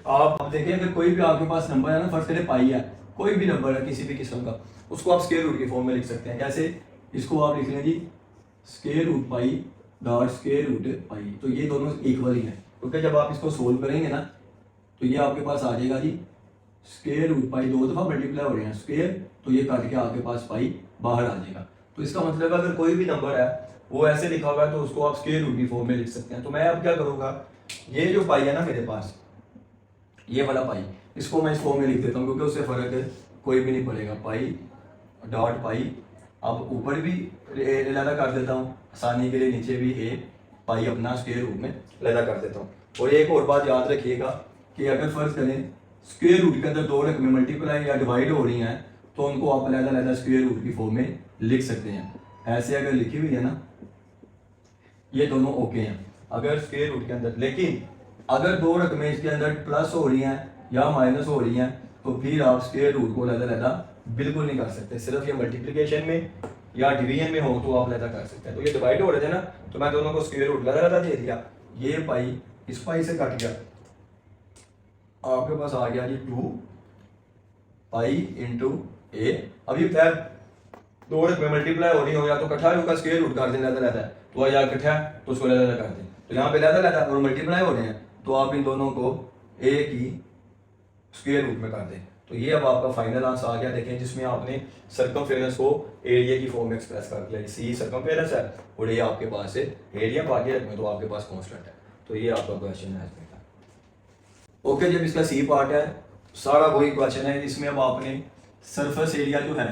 A: आप देखिए अगर कोई भी आपके पास नंबर है ना, फर्स्ट करें पाई है, कोई भी नंबर है किसी भी किस्म का, उसको आप स्क्वायर रूट की फॉर्म में लिख सकते हैं। जैसे इसको आप लिख लें जी square root pi dot square root pi, तो ये दोनों इक्वल ही हैं, क्योंकि जब आप इसको सोल्व करेंगे ना तो ये आपके पास आ जाएगा जी स्क्वायर रूट पाई, 2 दफ़ा मल्टीप्लाई हो रहे हैं स्क्वायर, तो ये काट के आपके पास पाई बाहर आ जाएगा। तो इसका मतलब अगर कोई भी नंबर है वो ऐसे लिखा हुआ है तो उसको आप स्क्वायर रूट की फॉर्म में लिख सकते हैं। तो मैं अब क्या करूँगा, ये जो पाई है ना मेरे पास, ये वाला पाई, इसको मैं इस फॉर्म में लिख देता हूँ क्योंकि उससे फर्क कोई भी नहीं पड़ेगा, पाई डॉट पाई। अब ऊपर भी लैदा कर देता हूँ आसानी के लिए, नीचे भी ए पाई अपना स्क्वायर रूट में लैदा कर देता हूँ। और एक और बात याद रखिएगा कि अगर फर्ज करें स्क्वायर रूट के अंदर 2 रकमें मल्टीप्लाई या डिवाइड हो रही हैं तो उनको आप लैदा स्क्वायर रूट की फॉर्म में लिख सकते हैं। ऐसे अगर लिखी हुई है ना ये दोनों ओके हैं अगर स्क्वायर रूट के अंदर, लेकिन अगर 2 रकमें इसके अंदर प्लस हो रही हैं या माइनस हो रही हैं तो फिर आप स्क्वायर रूट को लैदा बिल्कुल नहीं कर सकते। सिर्फ ये मल्टीप्लिकेशन में या डिवीजन में हो तो आप लैदा कर सकते हैं। तो ये डिवाइड हो रहे थे ना तो मैं दोनों को स्क्वायर रूट लैदा दे दिया, ये पाई इस पाई से कट गया, आपके पास आ गया जी 2 पाई इंटू ए। अभी खैर 2 रकमें मल्टीप्लाई हो रही हो या तो इकट्ठा होगा स्क्वायर रूट कर दें लैदा, तो या इकट्ठा है तो उसको लैदा कर दें। तो यहाँ पे लैदा और मल्टीप्लाई हो रहे हैं तो आप इन दोनों को ए की स्क्वायर रूट में कर दें। तो ये अब आपका फाइनल आंसर आ गया, देखें, जिसमें आपने सर्कमफेरेंस को एरिया की फॉर्म में एक्सप्रेस कर दिया। सी सर्कमफेरेंस है और ये आपके पास है एरिया, बाकी रकमें तो आपके पास कांस्टेंट है। तो ये आपका क्वेश्चन है आज का। ओके, जब इसका सी पार्ट है सारा वही क्वेश्चन है, इसमें अब आपने सरफेस एरिया जो है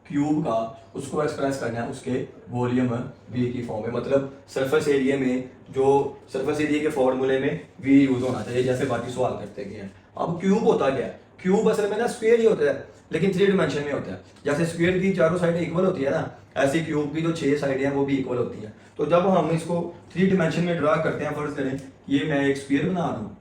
A: क्यूब का उसको एक्सप्रेस करना है उसके वॉल्यूम v की फॉर्म में। मतलब सरफेस एरिया में जो सरफेस एरिया के फॉर्मूले में v यूज होना चाहिए, जैसे बाकी सवाल करते गए हैं। अब क्यूब होता क्या है, क्यूब असल में ना स्क्वायर ही होता है, लेकिन 3 डिमेंशन में होता है। जैसे स्क्वायर की चारों साइडें इक्वल होती है ना, ऐसे क्यूब की जो 6 साइडें हैं वो भी इक्वल होती हैं। तो जब हम इसको 3 डिमेंशन में ड्रा करते हैं, फर्ज करें ये मैं एक स्क्वायर बना रहा हूँ,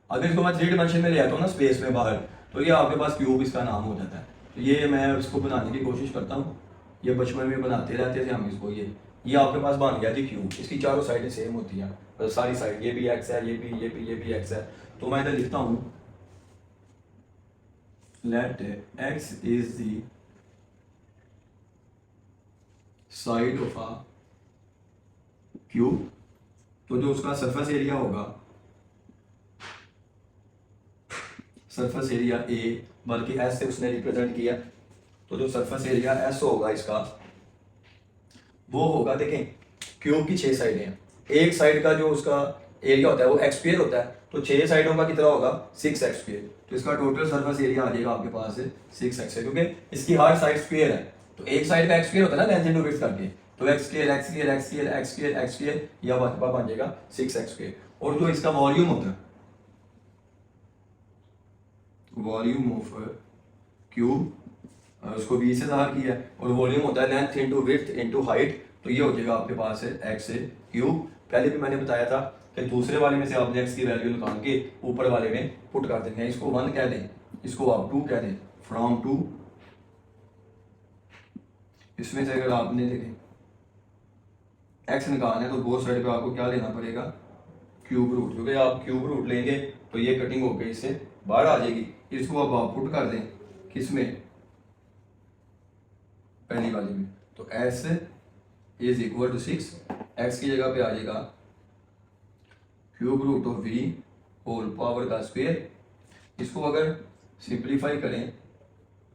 A: अगर इसको मैं 3 डिमेंशन में ले आता हूँ ना स्पेस में बाहर, तो ये आपके पास क्यूब इसका नाम हो जाता है। तो ये मैं इसको बनाने की कोशिश करता हूँ, ये बचपन में बनाते रहते थे हम इसको। ये आपके पास बन गया थी क्यूब, इसकी चारों साइडें सेम होती हैं, तो सारी साइड ये भी एक्स है, ये भी एक्स है। तो मैं इधर लिखता हूँ let x is the side of a cube. तो जो उसका सरफेस एरिया होगा, सरफेस एरिया ए, बल्कि एस से उसने रिप्रेजेंट किया, तो जो सरफेस एरिया एस होगा इसका, वो होगा, देखें क्यूब की 6 साइडें हैं, एक साइड का जो उसका एरिया होता है वो एक्स स्क्वायर होता है, तो 6 साइडों का कितना होगा 6 एक्स स्क्वायर। तो इसका टोटल सरफेस एरिया आ जाएगा आपके पास 6 एक्स, क्योंकि इसकी हर साइड स्क्वायर है, तो एक साइड का एक्स स्क्वायर होता है ना लेंथ इनटू विड्थ करके, तो x square x square x square x square x square, यह बन जाएगा 6 एक्स स्क्वायर। और जो इसका वॉल्यूम होता है, वॉल्यूम ऑफ क्यूब, उसको बी से ज़ाहिर किया है, और वॉल्यूम होता है length into width into height, तो ये हो जाएगा आपके पास एक्स क्यूब। पहले भी मैंने बताया था कि दूसरे वाले में से आपने एक्स की वैल्यू निकाल के ऊपर वाले में पुट कर देंगे, इसको 1 कह दें, इसको आप 2 कह दें, फ्रॉम 2। इसमें से अगर आपने देखें एक्स निकालना है तो बोथ साइड पे आपको क्या लेना पड़ेगा, क्यूब रूट, क्योंकि आप क्यूब रूट लेंगे तो ये कटिंग होकर इससे बाहर आ जाएगी। इसको अब आप पुट कर दें किस में, पहली वाली में, तो s is equal to 6, x की जगह पे आ जाएगा cube root of v whole power का स्क्वायर। इसको अगर सिंप्लीफाई करें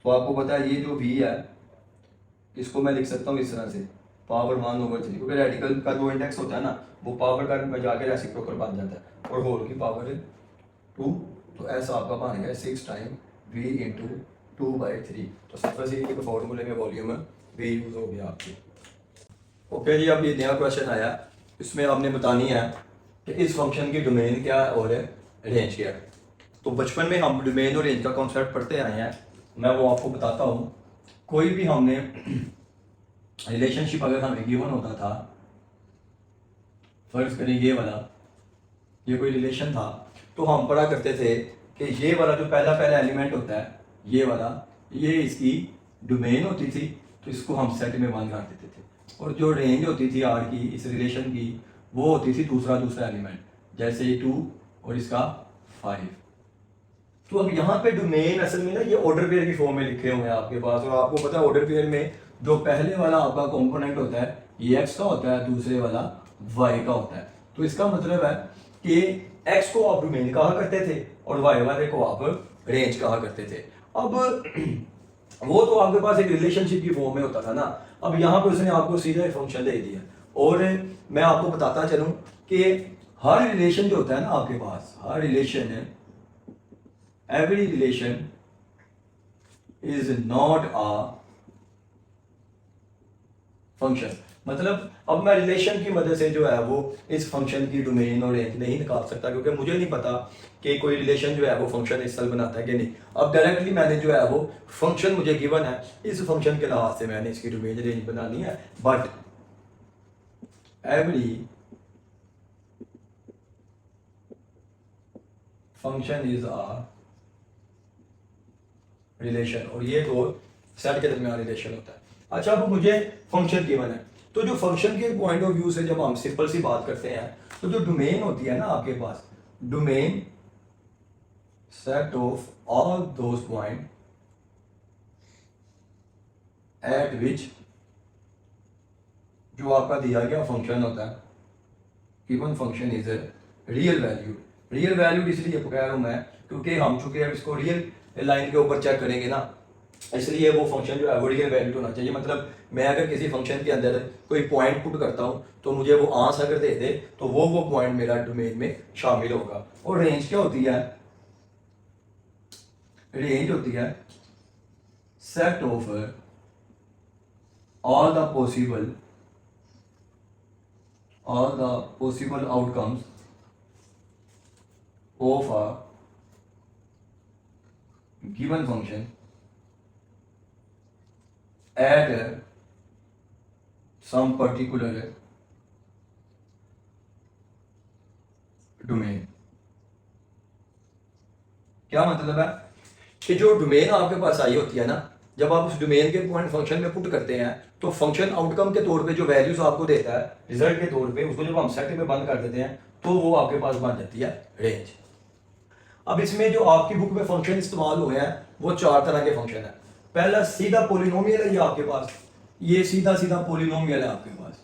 A: तो आपको पता है ये जो वी है इसको मैं लिख सकता हूँ इस तरह से, पावर 1/3, क्योंकि रेडिकल का जो इंडेक्स होता है ना वो पावर का में जाके रेसिप्रोकल बन जाता है, और होल की पावर 2, तो ऐसा आपका बन गया 6 टाइम वी इंटू 2/3। तो सरफेस एरिया के फॉर्मूले में वॉल्यूम वी यूज हो गया आपकी। ओके जी, अब ये नया क्वेश्चन आया, इसमें आपने बतानी है कि इस फंक्शन की डोमेन क्या है और रेंज क्या है। तो बचपन में हम डोमेन और रेंज का कॉन्सेप्ट पढ़ते आए हैं, मैं वो आपको बताता हूँ। कोई भी हमने रिलेशनशिप अगर हमें गिवन होता था, फर्ज करें ये वाला, ये कोई रिलेशन था, तो हम पढ़ा करते थे कि ये वाला जो पहला एलिमेंट होता है ये वाला, ये इसकी डोमेन होती थी, तो इसको हम सेट में 1 कर देते थे, और जो रेंज होती थी आर की इस रिलेशन की वो होती थी दूसरा एलिमेंट, जैसे ये 2 और इसका 5। तो अब यहाँ पे डोमेन असल में ना ये ऑर्डर पेयर की फॉर्म में लिखे हुए हैं आपके पास, और आपको पता है ऑर्डर पेयर में जो पहले वाला आपका कंपोनेंट होता है ये एक्स का होता है, दूसरे वाला वाई का होता है। तो इसका मतलब है कि एक्स को आप डोमेन कहा करते थे और वाई वाले को आप रेंज कहा करते थे। अब वो तो आपके पास एक रिलेशनशिप की फॉर्म में होता था ना, अब यहाँ पे उसने आपको सीधा फंक्शन दे दिया, और मैं आपको बताता चलूं कि हर रिलेशन जो होता है ना आपके पास, हर रिलेशन है, every relation is not a function। मतलब अब मैं रिलेशन की मदद से जो है वो इस फंक्शन की डोमेन और रेंज नहीं निकाल सकता, क्योंकि मुझे नहीं पता कि कोई रिलेशन जो है वो फंक्शन इस बनाता है कि नहीं। अब डायरेक्टली मैंने जो है वो फंक्शन मुझे गिवन है, इस फंक्शन के लिहाज से मैंने इसकी डोमेन रेंज बनानी है। But every function is a relation, और ये दो सेट के दरमियान रिलेशन होता है। अच्छा, अब मुझे फंक्शन गिवन है, तो जो फंक्शन के पॉइंट ऑफ व्यू से जब हम सिंपल सी बात करते हैं, तो जो डोमेन होती है ना आपके पास, domain set of all those point at which जो आपका दिया गया फंक्शन होता है, given function is a real value. Real value इसलिए कह रहा हूं मैं क्योंकि हम चूंकि अब इसको रियल लाइन के ऊपर चेक करेंगे ना, इसलिए वो फंक्शन जो है वो रियल वैल्यू होना चाहिए। मतलब मैं अगर किसी फंक्शन के अंदर कोई पॉइंट पुट करता हूँ तो मुझे वो आंसर अगर दे दे तो वो पॉइंट मेरा डोमेन में शामिल होगा। और रेंज क्या होती है, रेंज होती है set of all the possible outcomes of a given function at some particular domain. क्या मतलब है कि जो डोमेन आपके पास आई होती है ना, जब आप उस डोमेन के पॉइंट फंक्शन में पुट करते हैं तो फंक्शन आउटकम के तौर पे जो वैल्यूज आपको देता है रिजल्ट के तौर पे, उसको जब हम सेट में बंद कर देते हैं तो वो आपके पास बन जाती है रेंज। अब इसमें जो आपकी बुक में फंक्शन इस्तेमाल हुए हैं वो 4 तरह के फंक्शन है। पहला सीधा पोलिनोमियल है ये आपके पास, ये सीधा सीधा पोलिनोमियल है आपके पास।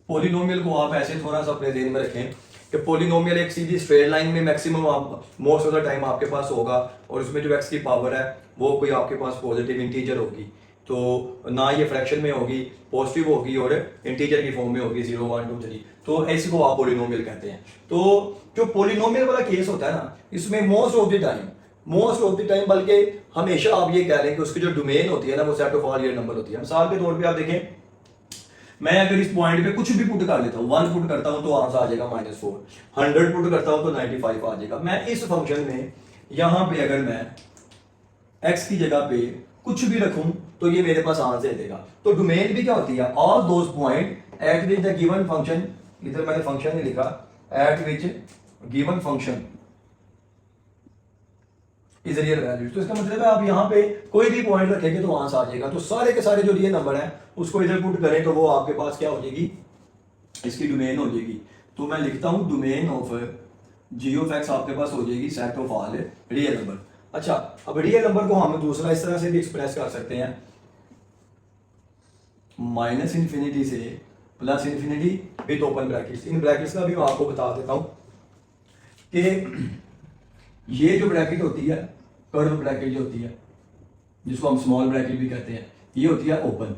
A: पोलिनोमियल को आप ऐसे थोड़ा सा अपने ध्यान में रखें कि पोलिनोमियल एक सीधी स्ट्रेट लाइन में मैक्सिमम आप मोस्ट ऑफ द टाइम आपके पास होगा, और उसमें जो एक्स की पावर है वो कोई आपके पास पॉजिटिव इंटीजर होगी, तो ना ये फ्रैक्शन में होगी, पॉजिटिव होगी और इंटीजर की फॉर्म में होगी 0 1 2 3, तो ऐसी को आप पोलिनोमियल कहते हैं। तो जो पोलिनोमियल वाला केस होता है ना, इसमें मोस्ट ऑफ द टाइम बल्कि हमेशा आप ये कह लें कि उसकी जो डोमेन होती है ना वो set of all real number होती है। मिसाल के तौर पे आप देखें, मैं अगर इस पॉइंट पे कुछ भी पुट कर लेता हूँ, 1 पुट करता हूँ तो आंसर आ जाएगा -4, 100 पुट करता हूँ तो 95 आ जाएगा। मैं इस फंक्शन में यहाँ पे अगर मैं x की जगह पे कुछ भी रखूं तो ये मेरे पास आंसर देगा। तो डोमेन भी क्या होती है, all those point at which the given function, इधर मैंने फंक्शन नहीं लिखा, eight which given function is real value. तो इसका मतलब है आप यहाँ पे कोई भी पॉइंट रखेंगे तो आंसर आ जाएगा। तो सारे के सारे जो रियल नंबर है उसको इधर पुट करें तो वो आपके पास क्या हो जाएगी, इसकी डोमेन हो जाएगी। तो मैं लिखता हूं domain of g of x आपके पास हो जाएगी set of all real number. अच्छा, अब रियल नंबर को हम दूसरा इस तरह से भी एक्सप्रेस कर सकते हैं, -∞ से +∞ with open brackets. In brackets का भी मैं आपको बता देता हूं कि ये जो ब्रैकेट होती है, कर्व ब्रैकेट जो होती है, जिसको हम स्मॉल ब्रैकेट भी कहते हैं, ये होती है ओपन।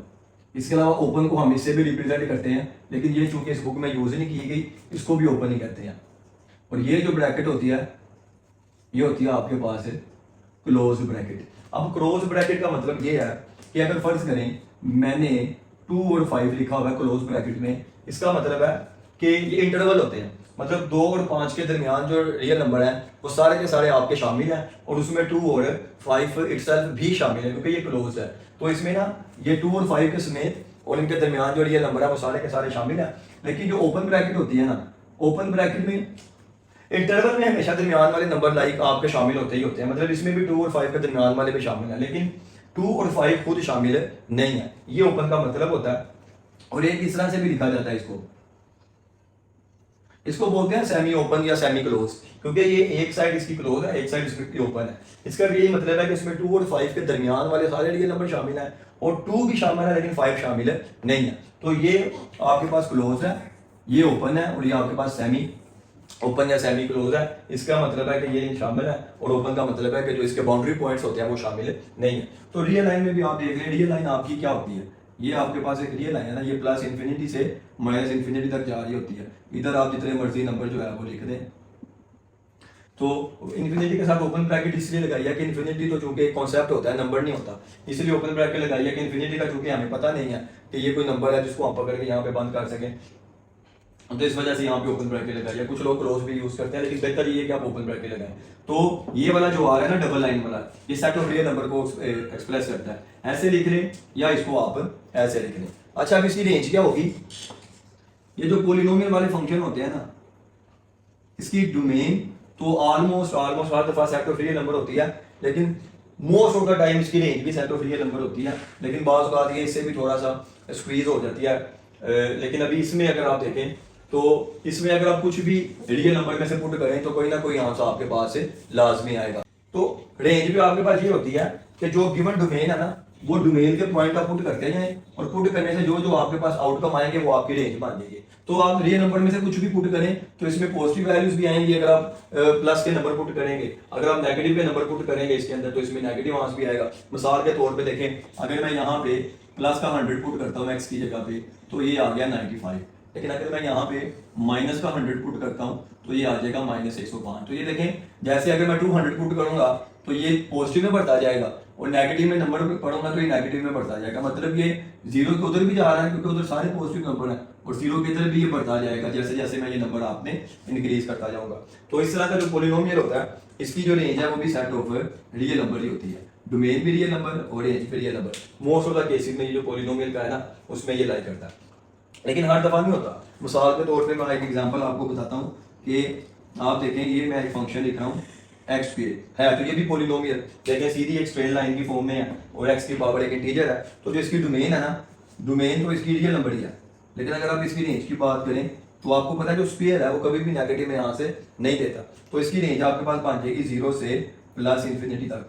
A: इसके अलावा ओपन को हम इससे भी रिप्रेजेंट करते हैं, लेकिन ये चूंकि इस बुक में यूज नहीं की गई, इसको भी ओपन ही कहते हैं। और ये जो ब्रैकेट होती है ये होती है आपके पास है क्लोज ब्रैकेट। अब क्लोज ब्रैकेट का मतलब ये है कि अगर फर्ज करें मैंने 2 और 5 लिखा हुआ है क्लोज ब्रैकेट में, इसका मतलब है कि ये इंटरवल होते हैं, मतलब 2 और 5 के दरमियान जो रियल नंबर है वो सारे के सारे आपके शामिल हैं, और उसमें 2 और 5 इटसेल्फ भी शामिल है क्योंकि ये क्लोज है। तो इसमें ना ये 2 और 5 के समेत और इनके दरमियान जो रियल नंबर है वो सारे के सारे शामिल है। लेकिन जो ओपन ब्रैकेट होती है ना, ओपन ब्रैकेट में इंटरवल में हमेशा दरमियान वाले नंबर लाइक आपके शामिल होते ही होते हैं, मतलब इसमें भी 2 और 5 के दरमियान वाले भी शामिल हैं, लेकिन 2 और 5 खुद शामिल नहीं है। ये ओपन का मतलब होता है। और एक इस तरह से भी लिखा जाता है, इसको बोलते हैं सेमी ओपन या सेमी क्लोज, क्योंकि ये एक साइड इसकी क्लोज है, एक साइड इसकी ओपन है। इसका भी यही मतलब है कि इसमें 2 और 5 के दरमियान वाले सारे रियल नंबर शामिल हैं, और 2 भी शामिल है लेकिन 5 शामिल नहीं है। तो ये आपके पास क्लोज है, ये ओपन है, और ये आपके पास सेमी ओपन या सेमी क्लोज है। इसका मतलब है कि ये शामिल है, और ओपन का मतलब है कि जो इसके बाउंड्री पॉइंट्स होते हैं वो शामिल नहीं है। तो रियल लाइन में भी आप देख लें, रियल लाइन आपकी क्या होती है, ये आपके पास एक रियल लाइन है ना, ये +∞ से -∞ तक जा रही होती है। इधर आप जितने मर्जी नंबर जो है वो लिख दें। तो इन्फिनिटी के साथ ओपन ब्रैकेट इसलिए लगाई है कि इन्फिनिटी तो चूंकि एक कॉन्सेप्ट होता है, नंबर नहीं होता, इसलिए ओपन ब्रैकेट लगाई है कि इन्फिनिटी का चूंकि हमें पता नहीं है कि ये कोई नंबर है जिसको हम पकड़ के यहाँ पे बंद कर सकें, तो इस वजह से यहाँ पे ओपन ब्रैकेट लगाई है। कुछ लोग क्लोज भी यूज करते हैं, लेकिन बेहतर ये है कि आप ओपन ब्रैकेट लगाएं। तो ये वाला जो आ रहा है ना डबल लाइन वाला, ये सेट ऑफ रियल नंबर को एक्सप्रेस करता है। ऐसे लिख लें या इसको आप ऐसे लिख लें। अच्छा, अब इसकी रेंज क्या होगी, ये जो पोलिनोमियल वाले फंक्शन होते हैं ना, इसकी डोमेन तो ऑलमोस्ट हर दफा सेट ऑफ रियल नंबर होती है, लेकिन मोस्ट ऑफ द टाइम इसकी रेंज भी सेट ऑफ रियल नंबर होती है, लेकिन बाज़ औक़ात ये इससे भी थोड़ा सा स्क्वीज हो जाती है। लेकिन अभी इसमें अगर आप देखें तो इसमें अगर आप कुछ भी रियल नंबर में से पुट करें तो कोई ना कोई आंसर आपके पास से लाजमी आएगा। तो रेंज भी आपके पास ये होती है कि जो गिवन डोमेन है ना, वो डोमेन के पॉइंट आप पुट करते जाएं, और पुट करने से जो जो आपके पास आउटकम आएंगे वो आपकी रेंज बन जाएगी। तो आप रियल नंबर में से कुछ भी पुट करें तो इसमें पॉजिटिव वैल्यूज भी आएंगी अगर आप प्लस के नंबर पुट करेंगे, अगर आप नेगेटिव के नंबर पुट करेंगे इसके अंदर तो इसमें नेगेटिव आंसर भी आएगा। मिसाल के तौर पे देखें, अगर मैं यहाँ पे प्लस का 100 पुट करता हूँ एक्स की जगह पे तो ये आ गया 95, लेकिन अगर मैं यहाँ पे माइनस का 100 पुट करता हूँ तो ये आ जाएगा -105। तो ये देखें, जैसे अगर मैं 200 पुट करूंगा तो ये पॉजिटिव में बढ़ता जाएगा, और नेगेटिव में नंबर पढ़ूंगा तो ये नेगेटिव में बढ़ता जाएगा, मतलब ये जीरो के उधर भी जा रहा है क्योंकि उधर सारे पॉजिटिव नंबर हैं, और जीरो के इधर भी ये बढ़ता जाएगा जैसे जैसे मैं ये नंबर आपने इंक्रीज करता जाऊंगा। तो इस तरह का जो पॉलिनोमियल होता है इसकी जो रेंज है वो भी सेट ऑफ रियल नंबर ही होती है, डोमेन भी रियल नंबर और रेंज भी real number. Most of the cases में ये जो पॉलिनोमियल का है ना उसमें ये लाई करता है, लेकिन हर दफा नहीं होता। मिसाल के तौर पे मैं एक एग्जांपल आपको बताता हूँ कि आप देखें ये मैं एक फंक्शन लिख रहा हूँ एक्स स्क्वायर है, तो ये भी पॉलिनोमियल देखें सीधी एक स्ट्रेट लाइन की फॉर्म में है और एक्स की पावर एक इंटीजर है, तो जो इसकी डोमेन है ना, डोमेन तो इसकी रियल नंबर ही है, लेकिन अगर आप इसकी रेंज की बात करें तो आपको पता है जो स्क्वायर है वो कभी भी नेगेटिव में यहाँ से नहीं देता, तो इसकी रेंज आपके पास बन जाएगी 0 से प्लस इन्फिनिटी तक,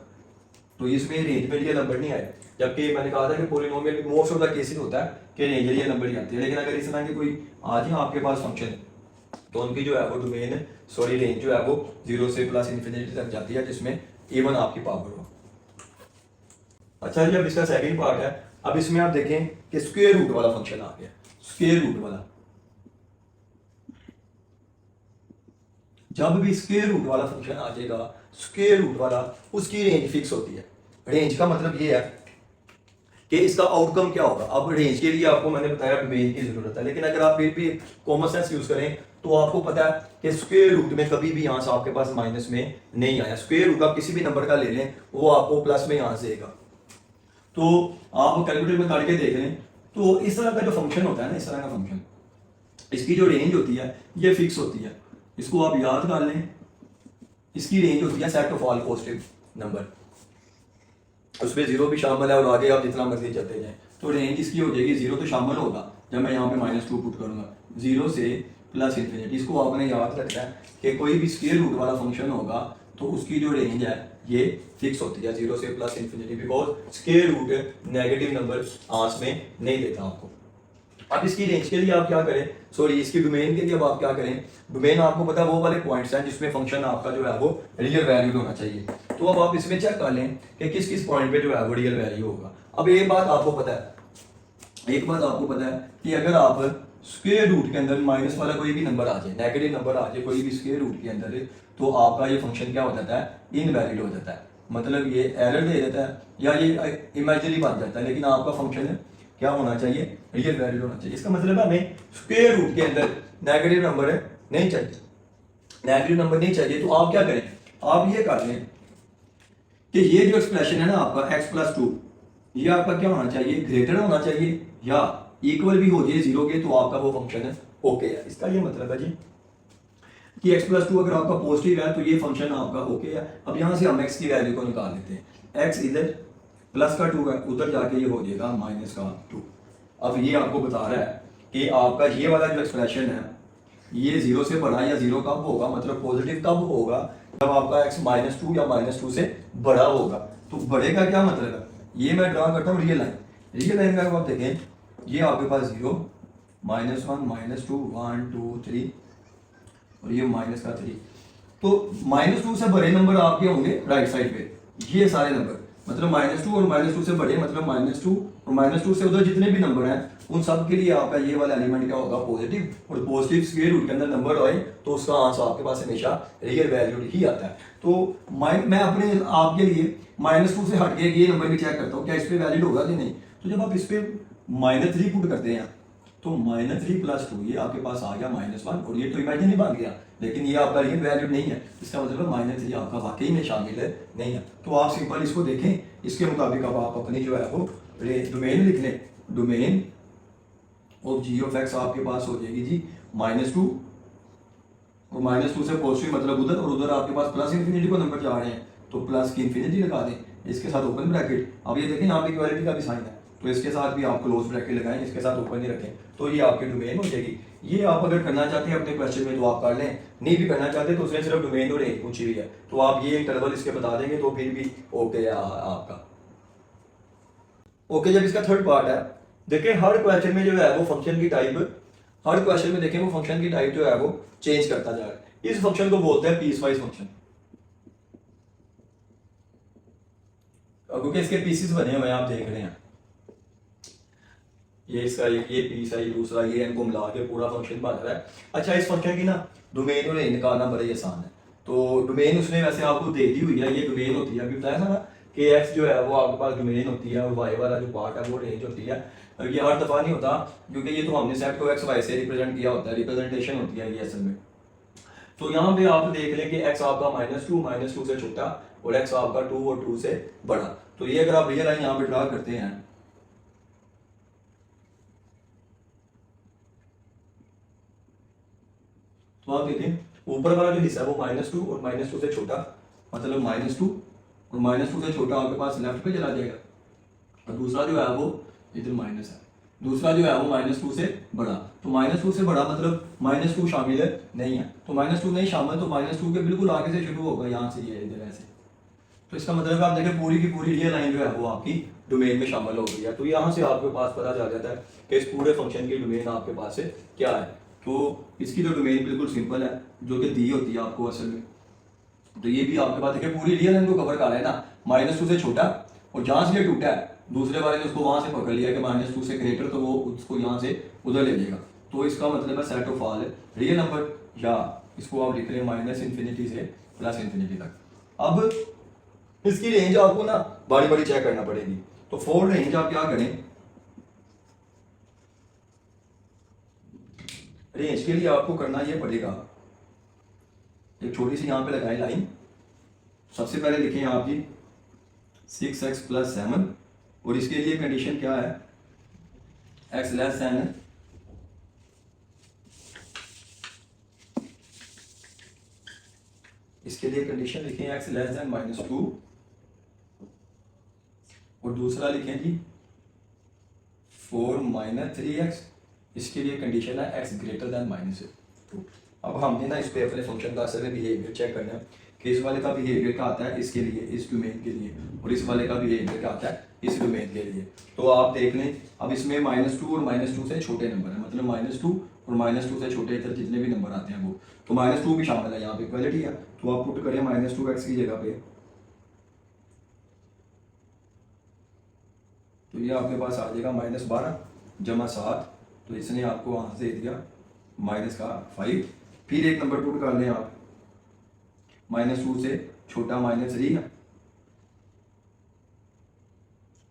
A: तो इसमें रेंज में रियल नंबर नहीं आए। जबकि मैंने कहा था कि पॉलिनोमियल में मोस्ट ऑफ द केसेस होता है कि रेंज रियल नंबर ही आती है, लेकिन अगर इस तरह की कोई आज ही आपके पास फंक्शन तो उनकी जो है वो डोमेन सॉरी रेंज जो है वो 0 से प्लस इन्फिनिटी तक जाती है जिसमें इवन आपकी पावर हो। अच्छा जी, अब इसका सेकंड पार्ट है, अब इसमें आप देखें कि स्क्वायर रूट वाला फंक्शन आ गया, स्क्वायर रूट वाला, जब भी स्क्वायर रूट वाला फंक्शन आ जाएगा स्क्वायर रूट वाला उसकी रेंज फिक्स होती है। रेंज का मतलब ये है कि इसका आउटकम क्या होगा। अब रेंज के लिए आपको मैंने बताया डोमेन की जरूरत है, लेकिन अगर आप फिर भी कॉमन सेंस यूज करें तो आपको पता है कि स्क्वायर रूट में कभी भी यहाँ से आपके पास माइनस में नहीं आया, स्क्वायर रूट आप किसी भी नंबर का ले लें वो आपको प्लस में यहाँ से आएगा, तो आप कैलकुलेटर में करके देख लें। तो इस तरह का जो फंक्शन होता है ना, इस तरह का फंक्शन, इसकी जो रेंज होती है ये फिक्स होती है, इसको आप याद कर लें। इसकी रेंज होती है set of all positive number, उसमें जीरो भी शामिल है और आगे आप जितना मर्जी चलते जाएं, तो रेंज इसकी हो जाएगी, जीरो तो शामिल होगा जब मैं यहाँ पे -2 पुट करूंगा, 0 से प्लस इन्फिनिटी। इसको आपने याद रखना है कि कोई भी स्क्वायर रूट वाला फंक्शन होगा तो उसकी जो रेंज है ये फिक्स होती है 0 से plus infinity, because square root negative number answer में नहीं देता आपको। अब इसकी रेंज के लिए आप क्या करें, सॉरी इसकी डोमेन के लिए अब आप क्या करें, डोमेन आपको पता है वो वाले पॉइंट्स हैं जिसमें फंक्शन आपका जो है वो रियल वैल्यू होना चाहिए, तो अब आप इसमें चेक कर लें कि किस किस पॉइंट पे जो है वो रियल वैल्यू होगा। अब एक बात आपको पता है, एक बात आपको पता है कि अगर आप स्क्वायर रूट के अंदर माइनस वाला कोई भी नंबर आ जाए, नेगेटिव नंबर आ जाए कोई भी स्क्वायर रूट के अंदर, तो आपका ये फंक्शन क्या हो जाता है, इनवैलिड हो जाता है, मतलब ये एरर दे देता है या ये इमेजिनरी बन जाता है, लेकिन आपका फंक्शन क्या होना चाहिए, रियल वैल्यू होना चाहिए। इसका मतलब है हमें स्क्वायर रूट के अंदर नेगेटिव नंबर नहीं चाहिए, नेगेटिव नंबर नहीं चाहिए, तो आप क्या करें, आप ये कर लें कि ये जो एक्सप्रेशन है ना आपका x+2, ये आपका क्या होना चाहिए, ग्रेटर होना चाहिए या इक्वल भी हो जाए 0 के, तो आपका वो फंक्शन है ओके है। इसका ये मतलब है जी कि x+2 अगर आपका पॉजिटिव है तो ये फंक्शन आपका ओके है। अब यहाँ से हम x की वैल्यू को निकाल लेते हैं, x इधर प्लस का 2 है, उधर जाके ये हो जाएगा -2। अब ये आपको बता रहा है कि आपका ये वाला जो एक्सप्रेशन है ये 0 से बड़ा या 0 कब होगा, मतलब पॉजिटिव कब होगा, जब आपका x -2 या -2 से बड़ा होगा। तो बड़े का क्या मतलब है, ये मैं ड्रा करता हूँ रियल लाइन, रियल लाइन का आप देखें ये आपके पास 0 -1 -2 1 2 3 और ये -3, तो -2 से बड़े नंबर आपके होंगे राइट साइड पे, ये सारे नंबर मतलब -2 और -2 से बड़े, मतलब -2 और -2 से उधर जितने भी नंबर हैं उन सब के लिए आपका ये वाला एलिमेंट क्या होगा, पॉजिटिव, और पॉजिटिव स्क्वायर रूट के अंदर नंबर आए तो उसका आंसर आपके पास हमेशा रियल वैल्यू ही आता है। तो मैं अपने आपके लिए -2 से हट के ये नंबर भी चेक करता हूँ क्या इस पे वैलिड होगा कि नहीं, तो जब आप इस पे -3 पुट करते हैं तो -3 + 2 ये आपके पास आ गया -1, और ये तो इमेजिनरी बन गया, लेकिन ये आपका रियल वैल्यू नहीं है, इसका मतलब -3 आपका वाकई में शामिल है नहीं है। तो आप सिंपल इसको देखें, इसके मुताबिक अब आप अपनी जो है वो डोमेन लिख लें, domain of g of x आपके पास हो जाएगी जी -2, और -2 से पॉजिटिव मतलब उधर, और उधर आपके पास प्लस इन्फिनिटी को नंबर जा रहे हैं तो प्लस की इन्फिनिटी लगा दें, इसके साथ ओपन ब्रैकेट। अब ये देखें यहाँ पे इक्वालिटी का भी साइन है, तो इसके साथ भी आप क्लोज ब्रैकेट लगाएं, इसके साथ ओपन ही रखें, तो ये आपकी डोमेन हो जाएगी। ये आप अगर करना चाहते हैं अपने क्वेश्चन में तो आप कर लें, नहीं भी करना चाहते तो उसने सिर्फ डोमेन और रेंज पूछी हुई है, तो आप ये इंटरवल इसके बता देंगे तो फिर भी ओके है आपका। ओके, जब इसका थर्ड पार्ट है, देखें हर क्वेश्चन में जो है वो फंक्शन की टाइप, हर क्वेश्चन में देखें वो फंक्शन की टाइप जो है वो चेंज करता जा रहा है। इस फंक्शन को बोलते हैं पीस वाइज फंक्शन, क्योंकि इसके पीसेस बने हुए हैं आप देख रहे हैं, ये इसका ये पीस है, ये दूसरा, ये इनको मिला के पूरा फंक्शन बन रहा है। अच्छा, इस फंक्शन की ना डोमेन और रेंज निकालना बड़ा ही आसान है। तो डोमेन उसने वैसे आपको दे दी हुई है, ये डोमेन होती है, अभी बताया था ना कि एक्स जो है वो आपके पास डोमेन होती है और वाई वाला जो पार्ट है वो रेंज होती है। ये हर दफ़ा नहीं होता, क्योंकि ये तो हमने सेट को एक्स वाई से रिप्रेजेंट किया होता है, रिप्रेजेंटेशन होती है ये असल में। तो यहाँ पे आप देख लें कि एक्स आपका -2 से छोटा और एक्स आपका 2 और 2 से बड़ा। तो ये अगर आप रियल लाइन यहाँ पे ड्रा करते हैं तो आप देखें ऊपर वाला जो हिस्सा है वो -2 और -2 से छोटा, मतलब -2 और -2 से छोटा आपके पास लेफ्ट पे चला जाएगा, और दूसरा जो है वो इधर माइनस है, दूसरा जो है वो -2 से बड़ा। तो -2 से बड़ा मतलब -2 शामिल नहीं है, तो -2 नहीं शामिल, तो -2 के बिल्कुल आगे से शुरू होगा, यहाँ से ये इधर ऐसे। तो इसका मतलब आप देखें पूरी की पूरी रियल लाइन जो है वो आपकी डोमेन में शामिल हो गई है। तो यहाँ से आपके पास पता चल जाता है कि इस पूरे फंक्शन की डोमेन आपके पास से क्या है। तो इसकी तो डोमेन बिल्कुल सिंपल है, जो कि दी होती है आपको असल में। तो ये भी आपके पास देखिए पूरी रियल लाइन को कवर कर रहा है ना, -2 से छोटा, और जहाँ से ये टूटा है दूसरे वाले ने उसको वहां से पकड़ लिया कि -2 से ग्रेटर, तो वो उसको यहाँ से उधर ले जाएगा। तो इसका मतलब है set of all real number, या इसको आप लिख रहे हैं -∞ से +∞ तक। अब इसकी रेंज आपको ना बारी बारी चेक करना पड़ेगी। तो 4 रेंज आप क्या करें, रेंज के लिए आपको करना ये पड़ेगा, एक छोटी सी यहां पे लगाएं लाइन। सबसे पहले लिखें आप जी 6x + 7, और इसके लिए कंडीशन क्या है, x लेस देन इसके लिए कंडीशन लिखें x लेस देन -2, और दूसरा लिखें जी 4 - 3x, इसके लिए कंडीशन है x ग्रेटर देन -2। अब हमने ना इस पे अपने फंक्शन का असल में बिहेवियर चेक करना है कि इस वाले का बिहेवियर क्या आता है इसके लिए, इस डोमेन के लिए, और इस वाले का बिहेवियर क्या आता है इस डोमेन के लिए। तो आप देख लें, अब इसमें -2 और -2 से छोटे नंबर है, मतलब -2 और -2 से छोटे इधर जितने भी नंबर आते हैं वो, तो -2 भी शामिल है यहाँ पे, इक्वालिटी है। तो आप पुट करें -2x की जगह पे, तो ये आपके पास आ जाएगा -12 + 7, तो इसने आपको वहां से दे दिया -5। फिर एक नंबर पुट कर लें आप, -2 से छोटा -3 है,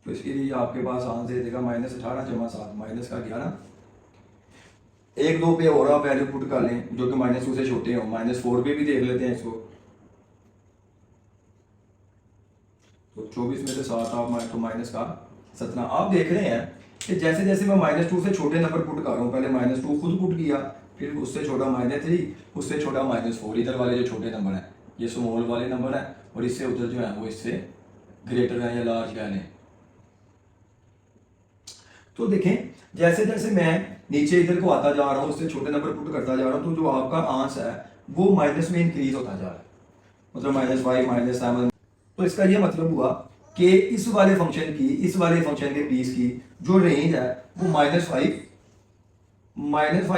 A: तो इसके लिए आपके पास वहां से देगा -18 + 7 -11। 1 2 पे और आप वैल्यू पुट कर लें जो कि -2 से छोटे हो, -4 पे भी देख लेते हैं इसको। तो 24 में से 7 आप तो -17। आप देख रहे हैं कि जैसे जैसे मैं -2 से छोटे नंबर पुट कर रहा हूँ, पहले -2 खुद पुट किया, फिर उससे छोटा -3, उससे छोटा -4, इधर वाले जो छोटे नंबर हैं ये स्मॉल वाले नंबर हैं, और इससे उधर जो है वो इससे ग्रेटर है या लार्ज है। तो देखें जैसे जैसे मैं नीचे इधर को आता जा रहा हूँ, उससे छोटे नंबर पुट करता जा रहा हूँ, तो जो आपका आंसर है वो माइनस में इंक्रीज होता जा रहा है, मतलब -5 -7। तो इसका ये मतलब हुआ कि इस वाले फंक्शन की, इस वाले फंक्शन के पीस की जो रेंज है वो -5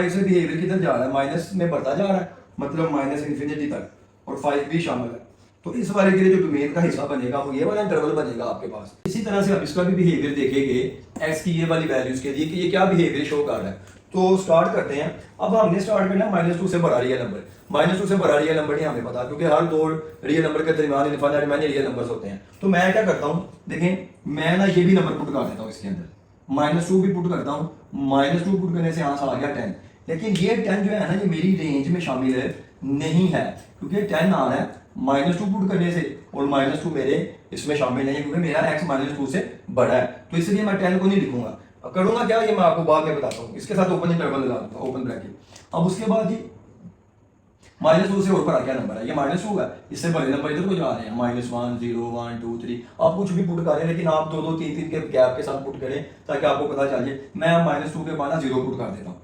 A: से बिहेवियर किधर जा रहा है, माइनस में बढ़ता जा रहा है, मतलब -∞ तक, और 5 भी शामिल है। तो इस वाले के लिए जो डोमेन का हिस्सा बनेगा वो ये वाला इंटरवल बनेगा आपके पास। इसी तरह से आप इसका भी बिहेवियर देखेंगे एक्स की ये वाली वैल्यूज के लिए कि ये क्या बिहेवियर शो कर रहा है। तो स्टार्ट करते हैं। अब हमने स्टार्ट करना है -2 से बड़ा रियल नंबर। -2 से बड़ा रियल नंबर नहीं हमें पता, क्योंकि हर दो रियल नंबर के दरमियान इनफाइनाइट मैनी रियल नंबर्स होते हैं। तो मैं क्या करता हूँ, देखें मैं ना ये भी नंबर पुट कर देता हूँ इसके अंदर, -2 भी पुट करता हूँ। -2 पुट करने से आंसर आ गया 10, लेकिन ये 10 जो है ना ये मेरी रेंज में शामिल नहीं है, क्योंकि 10 आ रहा है -2 पुट करने से, और -2 मेरे इसमें शामिल नहीं है क्योंकि मेरा x -2 से बड़ा है। तो इसलिए मैं 10 को नहीं लिखूंगा। करूंगा क्या ये मैं आपको बाद में बताता हूँ, इसके साथ ओपन इंटरवल लगा दूंगा, ओपन ब्रैकेट। अब उसके बाद जी -2 से ऊपर क्या नंबर है, ये -2 है, इससे बड़े नंबर इधर को जा रहे हैं, -1 0 1 2 3। आप कुछ भी पुट करें, लेकिन आप 2 2 3 3 के गैप के साथ पुट करें ताकि आपको पता चल जाए। मैं -2 के बाद 0 पुट कर देता हूँ,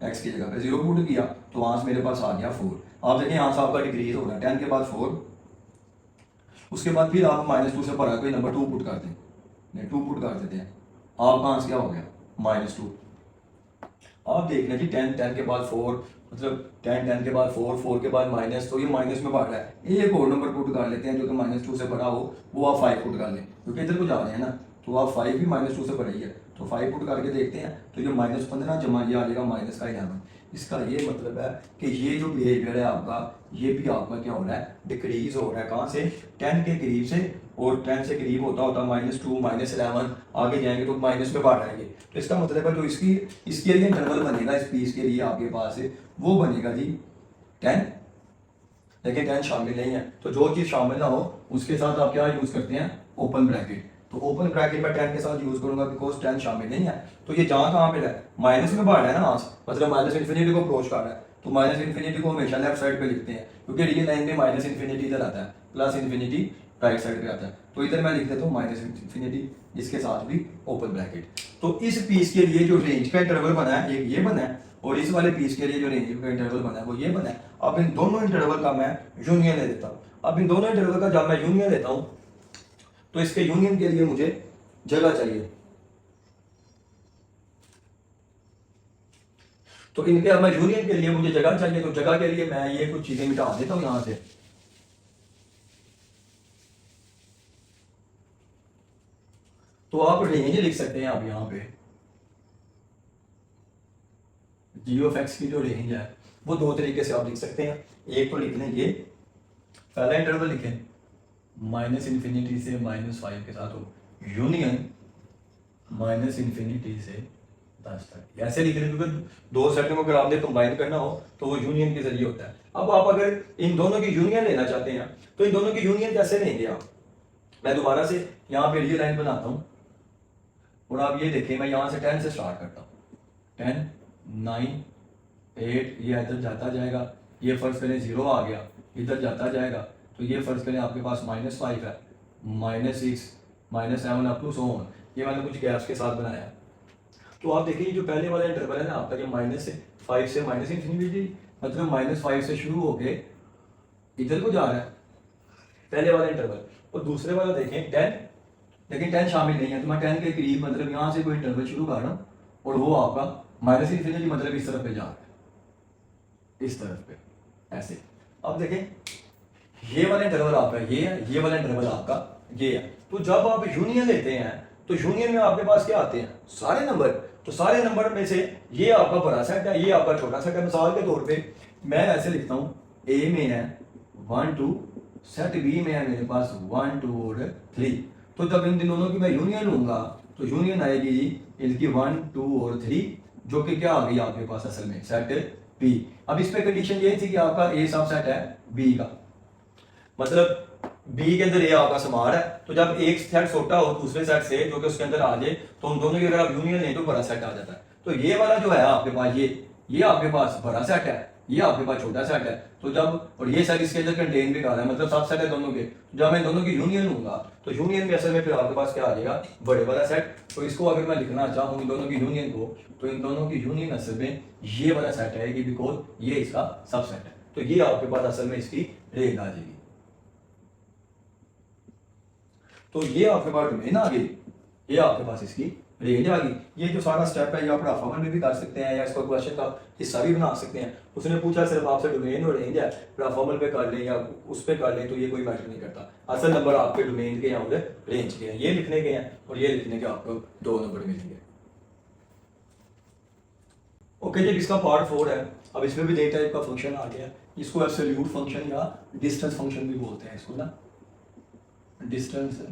A: x की जगह पे 0 पुट किया तो आंसर मेरे पास आ गया 4। आप देखें आंसर आपका डिक्रीज हो रहा है, 10 के बाद 4, उसके बाद फिर आप -2 से भरा कोई नंबर 2 पुट कर दें, नहीं 2 पुट कर देते हैं, आपका आंसर क्या हो गया -2। आप देख लें जी 10 के बाद 4, मतलब 10 के बाद 4 के बाद माइनस, तो ये माइनस में बढ़ रहा है। एक और नंबर पुट कर लेते हैं जो कि -2 से बड़ा हो, वो आप 5 पुट कर लें, क्योंकि इधर को जा रहे हैं ना, तो आप 5 भी -2 से बड़ा ही है, तो 5 पुट करके देखते हैं। तो ये -15 जमा ये आ जाएगा -11। इसका ये मतलब है कि ये जो बिहेवियर है आपका, ये भी आपका क्या हो रहा है, डिक्रीज हो रहा है। कहाँ से, 10 के करीब से, और 10 से करीब होता होता -2 -11 आगे जाएंगे तो माइनस में बाहर आएंगे। तो इसका मतलब है जो इसके लिए इंटरवल बनेगा इस पीस के लिए आपके पास है, वो बनेगा जी 10, लेकिन 10 शामिल नहीं है। तो जो चीज़ शामिल ना हो उसके साथ आप क्या यूज़ करते हैं, ओपन ब्रैकेट। तो ओपन ब्रैकेट मैं 10 के साथ यूज़ करूंगा बिकॉज 10 शामिल नहीं है। तो ये जहाँ कहाँ पे है, माइनस में बढ़ रहा है ना आंस, मतलब माइनस इन्फिनिटी को अप्रोच कर रहा है। तो माइनस इन्फिनिटी को हमेशा लेफ्ट साइड पे लिखते हैं, क्योंकि रियल लाइन में माइनस इन्फिनिटी इधर आता है, प्लस इन्फिनिटी राइट साइड पे आता है। तो इधर मैं लिख देता हूँ माइनस इन्फिनिटी, इसके साथ भी ओपन ब्रैकेट। तो इस पीस के लिए जो रेंज का इंटरवल बना है, एक ये बना है, और इस वाले पीस के लिए जो रेंज का इंटरवल बना है वो ये बना है। अब इन दोनों इंटरवल का मैं यूनियन ले लेता हूँ। अब इन दोनों इंटरवल का जब मैं यूनियन लेता हूँ तो इसके यूनियन के लिए मुझे जगह चाहिए। तो इनके अब मैं यूनियन के लिए मुझे जगह चाहिए, तो जगह के लिए मैं ये कुछ चीजें मिटा देता हूँ यहां से। तो आप रेंज लिख सकते हैं, आप यहाँ पे जी ऑफ एक्स की जो रेंज है वो दो तरीके से आप लिख सकते हैं। एक तो लिख लें ये पहला इंटरवल लिखें माइनस इन्फिनिटी से -5 के साथ हो, यूनियन माइनस इन्फिनिटी से 10 तक, ऐसे लिख लें, क्योंकि दो सेटों को अगर आपने कंबाइन करना हो तो वो यूनियन के जरिए होता है। अब आप अगर इन दोनों की यूनियन लेना चाहते हैं तो इन दोनों की यूनियन कैसे लेंगे आप, मैं दोबारा से यहाँ पे रियल लाइन बनाता हूँ, और आप ये देखिए मैं यहाँ से 10 से स्टार्ट करता हूँ, 10 9 8, ये इधर जाता जाएगा, ये फर्ज करें 0 आ गया, इधर जाता जाएगा, तो ये फर्ज करें आपके पास -5 है, -6 -7 अप टू सो ऑन, ये मैंने कुछ गैप्स के साथ बनाया। तो आप देखिए जो पहले वाला इंटरवल है ना आपका, जो -5 से माइनस इन्फिनिटी, मतलब -5 से शुरू होके इधर को जा रहा है पहले वाला इंटरवल, और दूसरे वाला देखें 10, लेकिन 10 शामिल नहीं है। तो मैं 10 के करीब मतलब यहाँ से कोई इंटरवल शुरू कर रहा हूँ, और वो आपका माइनस इन्फिनिटी मतलब इस तरफ पे जा रहा है, इस तरफ पे ऐसे। अब देखें ये वाला इंटरवल आपका ये है, ये वाला इंटरवल आपका ये है। तो जब आप यूनियन लेते हैं तो यूनियन में आपके पास क्या आते हैं, सारे नंबर। तो सारे नंबर में से ये आपका बड़ा सेट है, ये आपका छोटा सेट है। मिसाल के तौर पे मैं ऐसे लिखता हूँ, ए में है 1 2, सेट बी में है मेरे पास 1 2 और 3। तो जब इन दोनों की मैं यूनियन लूंगा तो यूनियन आएगी इनकी 1 2 और 3, जो कि क्या आ गई आपके पास असल में सेट बी। अब इस पे कंडीशन ये थी कि आपका ए सब सेट है बी का, मतलब बी के अंदर ए आपका समार है। तो जब एक सेट छोटा हो दूसरे सेट से जो कि उसके अंदर आ जाए, तो उन दोनों की अगर आप यूनियन लें तो बड़ा सेट आ जाता है। तो ये वाला जो है आपके पास ये आपके पास बड़ा सेट है, ये आपके पास छोटा सेट है। तो जब, और ये सेट इसके अंदर कंटेन भी कर रहा है, मतलब सब सेट है दोनों के। जब मैं दोनों की यूनियन लूंगा तो यूनियन में असल में फिर आपके पास क्या आ जाएगा, बड़े वाला सेट। तो इसको अगर मैं लिखना चाहूँ इन दोनों की यूनियन को, तो इन दोनों की यूनियन असल में ये वाला सेट है, बिकॉज ये इसका सब सेट है। तो ये आपके पास असल में इसकी रेंज आ जाएगी। तो ये आपके पास डोमेन आ गई, ये आपके पास इसकी रेंज आ गई। ये जो सारा स्टेप है ये आप ग्राफॉर्मल में भी कर सकते हैं, या इसको क्वेश्चन का हिस्सा भी बना सकते हैं। उसने पूछा सिर्फ आपसे डोमेन और रेंज है, ग्राफॉर्मल पे कर लें या उस पे कर लें, तो ये कोई मैटर नहीं करता। असल नंबर आपके डोमेन के या उधर रेंज के हैं, ये लिखने के हैं और ये लिखने के आपको 2 नंबर मिलेंगे। ओके जी, इसका पार्ट 4 है। अब इसमें भी 2 टाइप का फंक्शन आ गया, इसको एब्सोल्यूट फंक्शन या डिस्टेंस फंक्शन भी बोलते हैं, इसको ना डिस्टेंस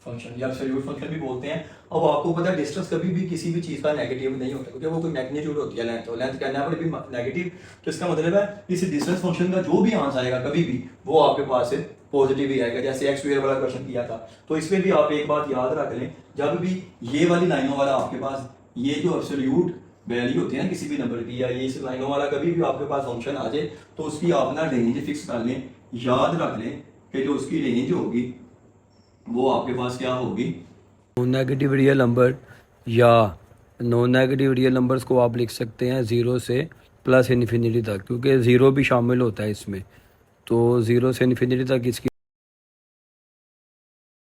A: फंक्शन या एब्सोल्यूट फंक्शन भी बोलते हैं। अब आपको पता है डिस्टेंस कभी भी किसी भी चीज़ का नेगेटिव नहीं होता, क्योंकि वो कोई मैग्नीट्यूड होती है, लेंथ, तो लेंथ कहना पर भी नेगेटिव। तो इसका मतलब है इस डिस्टेंस फंक्शन का जो भी आंसर आएगा कभी भी वो आपके पास पॉजिटिव ही आएगा। जैसे एक्स स्क्वायर वाला क्वेश्चन किया था, तो इसमें भी आप एक बात याद रख लें, जब भी ये वाली लाइनों वाला आपके पास ये जो एब्सोल्यूट वैल्यू होती है ना किसी भी नंबर की, या ये इस लाइनों वाला कभी भी आपके पास फंक्शन आ जाए, तो उसकी आप ना रेंज फिक्स कर लें। याद रख लें कि जो उसकी रेंज होगी वो आपके पास क्या होगी,
B: नॉन नेगेटिव रियल नंबर, या नॉन नेगेटिव रियल नंबर्स को आप लिख सकते हैं 0 से प्लस इन्फिनिटी तक, क्योंकि 0 भी शामिल होता है इसमें। तो 0 से इन्फिनिटी तक इसकी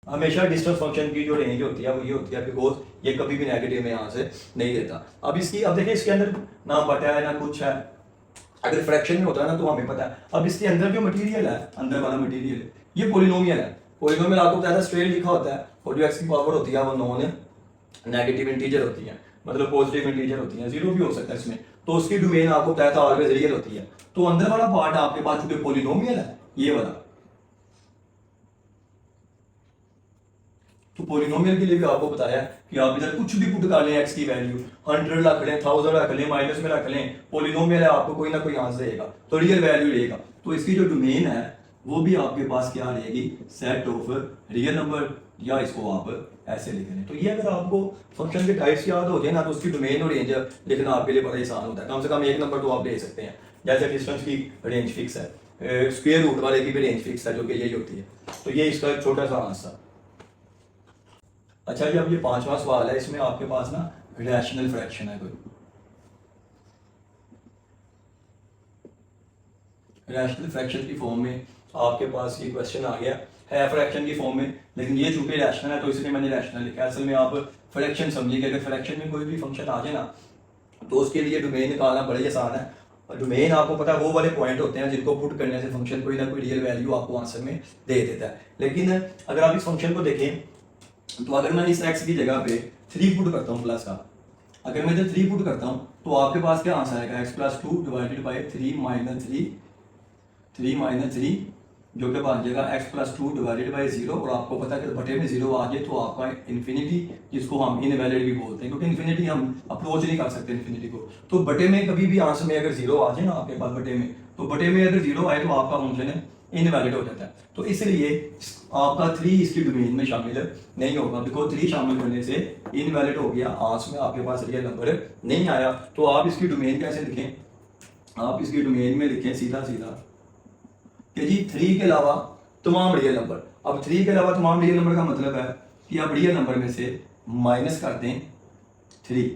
A: हमेशा डिस्टेंस फंक्शन की जो रेंज होती है वो ये होती है, बिकॉज ये कभी भी नेगेटिव में यहाँ से नहीं देता। अब देखिए इसके अंदर ना बटा है ना कुछ है, अगर फ्रैक्शन में होता है ना तो हमें पता है। अब इसके अंदर जो मटेरियल है, अंदर वाला मटेरियल ये पॉलिनोमियल है। पॉलिनोमियल आपको पता है स्ट्रेट लिखा होता है, और जो एक्स की पावर होती है वो नॉन नेगेटिव इंटीजर होती है, मतलब पॉजिटिव इंटीजर होती है, 0 भी हो सकता है इसमें। तो उसकी डोमेन आपको बताया था ऑलवेज रियल होती है। तो अंदर वाला पार्ट आपके पास चूंकि पॉलिनोमियल है, ये वाला, तो पॉलिनोमियल के लिए भी आपको बताया कि आप इधर कुछ भी पुट कर लें, एक्स की वैल्यू 100 रख लें, 1000 रख लें, माइनस में रख लें, पॉलिनोमियल है, आपको कोई ना कोई आंसर रहेगा, तो रियल वैल्यू रहेगा। तो इसकी जो डोमेन है वो भी आपके पास क्या रहेगी, सेट ऑफ रियल नंबर, या इसको आप ऐसे लिख लें। तो ये अगर आपको फंक्शन के टाइप्स याद हो जाए ना, तो उसकी डोमेन और रेंज लिखना आपके लिए बड़ा आसान होता है। कम से कम एक नंबर तो आप ले सकते हैं। जैसे डिस्टेंस की रेंज फिक्स है, स्क्वायर रूट वाले की भी रेंज फिक्स है, जो कि यही होती है। तो ये इसका एक छोटा सा आंसर। अच्छा जी, अब ये 5वां सवाल है, इसमें आपके पास ना रैशनल फ्रैक्शन है। कोई रैशनल फ्रैक्शन की फॉर्म में आपके पास ये क्वेश्चन आ गया है फ्रैक्शन की फॉर्म में, लेकिन ये चूंकि रैशनल है तो इसलिए मैंने रैशनल लिखा है। असल में आप फ्रैक्शन समझिए कि अगर फ्रैक्शन में कोई भी फंक्शन आ जाए ना, तो उसके लिए डोमेन निकालना बड़ा ही आसान है। और डोमेन आपको पता है वो वाले पॉइंट होते हैं जिनको पुट करने से फंक्शन कोई ना कोई रियल वैल्यू आपको आंसर में दे देता है। लेकिन अगर आप इस फंक्शन को देखें, तो अगर मैं इस x की जगह पे 3 पुट करता हूँ प्लस का, अगर मैं इधर 3 पुट करता हूँ तो आपके पास क्या आंसर आएगा, x plus 2 divided by 3 minus 3 जो कि बन जाएगा x प्लस 2 डिवाइडेड बाई 0। और आपको पता है कि बटे में 0 आ जाए तो आपका इन्फिनिटी, जिसको हम इनवैलिड भी बोलते हैं, क्योंकि इन्फिनिटी हम अप्रोच नहीं कर सकते इन्फिनिटी को। तो बटे में कभी भी आंसर में अगर 0 आ जाए ना आपके पास बटे में, तो बटे में अगर 0 आए तो आपका फंक्शन इनवैलिड हो जाता है। तो इसलिए आपका 3 इसकी डोमेन में शामिल नहीं होगा, बिकॉज 3 शामिल होने से इनवैलिड हो गया, आंसर में आपके पास रियल नंबर नहीं आया। तो आप इसकी डोमेन कैसे लिखें, आप इसकी डोमेन में लिखें सीधा सीधा कि जी 3 के अलावा तमाम रियल नंबर। अब 3 के अलावा तमाम रियल नंबर का मतलब है कि आप रियल नंबर में से माइनस कर दें 3।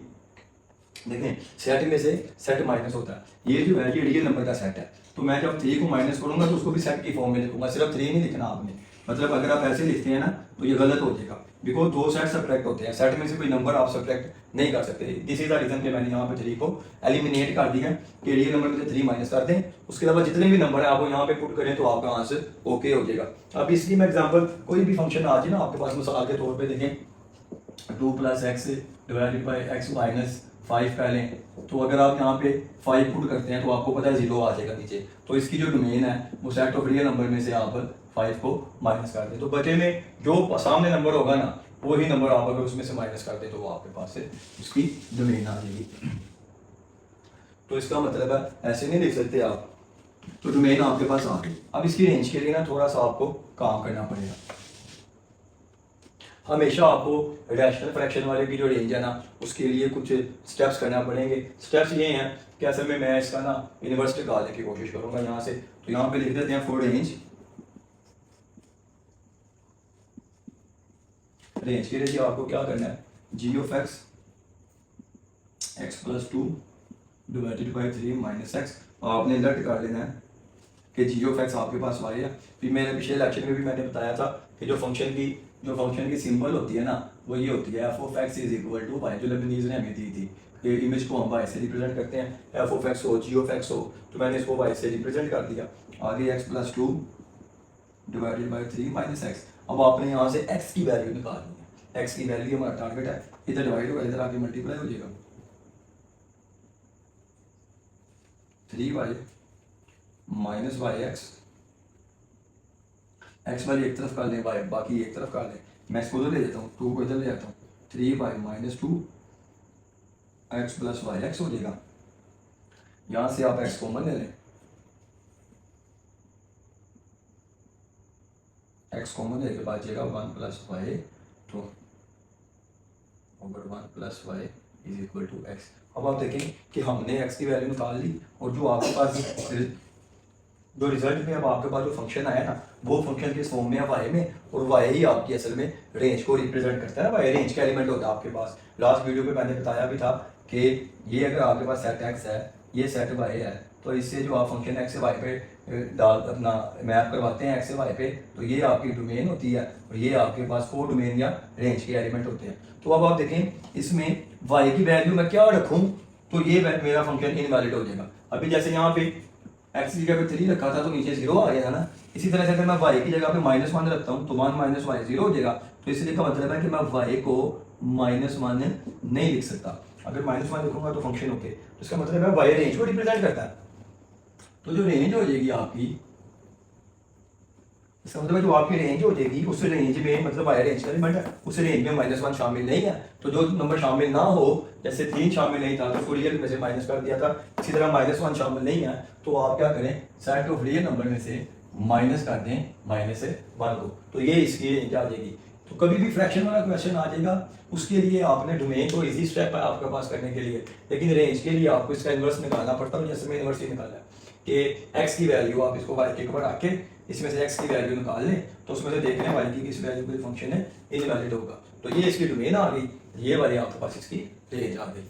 A: देखें सेट में से सेट माइनस होता है, ये जो है ये रियल नंबर का सेट है। तो मैं जब 3 को माइनस करूंगा तो उसको भी सेट की फॉर्म में लिखूंगा, सिर्फ 3 नहीं लिखना आपने। मतलब अगर आप ऐसे लिखते हैं ना तो ये गलत हो जाएगा, बिकॉज 2 सेट सब्ट्रैक्ट होते हैं, सेट में से कोई नंबर आप सब्ट्रैक्ट नहीं कर सकते। दिस इज द रीजन कि मैंने यहाँ पे 3 को एलिमिनेट कर दिया कि रियल नंबर में से 3 माइनस कर दें, उसके अलावा जितने भी नंबर है आपको यहाँ पे पुट करें तो आपका आंसर ओके हो जाएगा। अब इसकी मैं एग्जाम्पल, कोई भी फंक्शन आ जाए ना आपके पास, मिसाल के तौर पर देखें 2 plus x divided by x minus 5 कह लें, तो अगर आप यहाँ पे 5 पुट करते हैं तो आपको पता है 0 आ जाएगा नीचे। तो इसकी जो डोमेन है वो सेट ऑफ रियल नंबर में से आप 5 को माइनस कर दें, तो बचे में जो सामने नंबर होगा ना वही नंबर आप अगर उसमें से माइनस कर दें तो वो आपके पास से उसकी डोमेन आ जाएगी। तो इसका मतलब है ऐसे नहीं लिख सकते आप, तो डोमेन आपके पास आ गई। अब इसकी रेंज के लिए ना थोड़ा सा आपको काम करना पड़ेगा। हमेशा आपको रैशनल फ्रैक्शन वाले की जो रेंज है ना उसके लिए कुछ स्टेप्स करना पड़ेंगे। स्टेप्स ये हैं कि असल में मैं इसका ना इन्वर्स निकालने की कोशिश करूंगा यहाँ से। तो यहाँ पे लिख देते हैं फॉर रेंज के लिए आपको क्या करना है, G of X plus 2 divided by 3 minus X. आपने लेट कर लेना है कि जी ऑफ एक्स आपके पास वाई है। फिर मैंने पिछले लेक्चर में भी मैंने बताया था कि जो फंक्शन की सिंबल होती है ना वो ये होती है f of x is equal to y, जो लेबनीज ने हमें दी थी कि इमेज को हम वाई से रिप्रेजेंट करते हैं, एफ ऑफ एक्स हो जी ऑफ एक्स हो, तो मैंने इसको वाई से रिप्रेजेंट कर दिया। आगे x plus 2 divided by 3 minus x. अब आपने यहाँ से एक्स की वैल्यू निकालनी है, एक्स की वैल्यू हमारा टारगेट है, इधर डिवाइड होगा इधर आके मल्टीप्लाई हो जाएगा 3y माइनस वाई एक्स वाली एक तरफ कर लें, वाई बाकी एक तरफ कर लें। मैं इसको उधर ले जाता हूँ, 2 को इधर ले जाता हूँ, 3y minus 2 x plus y x हो जाएगा। यहाँ से आप x कॉमन ले लें, x कॉमन लेके बाद जाएगा 1 प्लस वाई, तो over 1 plus y is equal to x. अब आप देखें कि हमने x की वैल्यू निकाल ली और जो आपके पास जो रिजल्ट में अब आपके पास जो फंक्शन आया ना वो फंक्शन के फॉर्म में है वाई में, और वाई ही आपकी असल में रेंज को रिप्रेजेंट करता है। वाई रेंज का एलिमेंट होता है आपके पास। लास्ट वीडियो पे मैंने बताया भी था कि ये अगर आपके पास सेट एक्स है, ये सेट वाई है, तो इससे जो आप फंक्शन एक्स से वाई पे डाल अपना मैप करवाते हैं एक्स से वाई पे, तो ये आपकी डोमेन होती है और ये आपके पास को डोमेन या रेंज के एलिमेंट होते हैं। तो अब आप देखें इसमें वाई की वैल्यू मैं क्या रखूँ तो ये मेरा फंक्शन इनवैलिड हो जाएगा। अभी जैसे यहाँ पे एक्स की जगह पे 3 रखा था तो नीचे 0 आ गया था ना, इसी तरह से अगर मैं वाई की जगह पे -1 रखता हूँ तो 1 माइनस वाई 0 हो जाएगा। तो इसलिए का मतलब है कि मैं वाई को -1 नहीं लिख सकता। अगर -1 लिखूंगा तो फंक्शन ओके, तो इसका मतलब है वाई रेंज को रिप्रेजेंट करता है। तो जो रेंज हो जाएगी आपकी, इसका मतलब है जो आपकी रेंज हो जाएगी उस रेंज में, मतलब वाई रेंज का एलिमेंट है, उस रेंज में -1 शामिल नहीं है। तो जो नंबर शामिल ना हो, जैसे 3 शामिल नहीं था तो फुल रियल में से माइनस कर दिया था, इसी तरह -1 शामिल नहीं है तो आप क्या करें, सेट ऑफ रियल नंबर में से माइनस कर दें -1 को, तो ये इसकी रेंज आ जाएगी। तो कभी भी फ्रैक्शन वाला क्वेश्चन आ जाएगा, उसके लिए आपने डोमेन तो इजी स्टेप है आपके पास करने के लिए, लेकिन रेंज के लिए आपको इसका इन्वर्स निकालना पड़ता है। जैसे मैं इन्वर्स ही निकाला है कि x की वैल्यू आप इसको y के ऊपर आके इसमें से x की वैल्यू निकाल लें, तो उसमें से देख लें y की किस वैल्यू पे फंक्शन है इनवैलिड होगा, तो ये इसकी डोमेन आ गई, ये वाली आपके पास इसकी रेंज आ गई।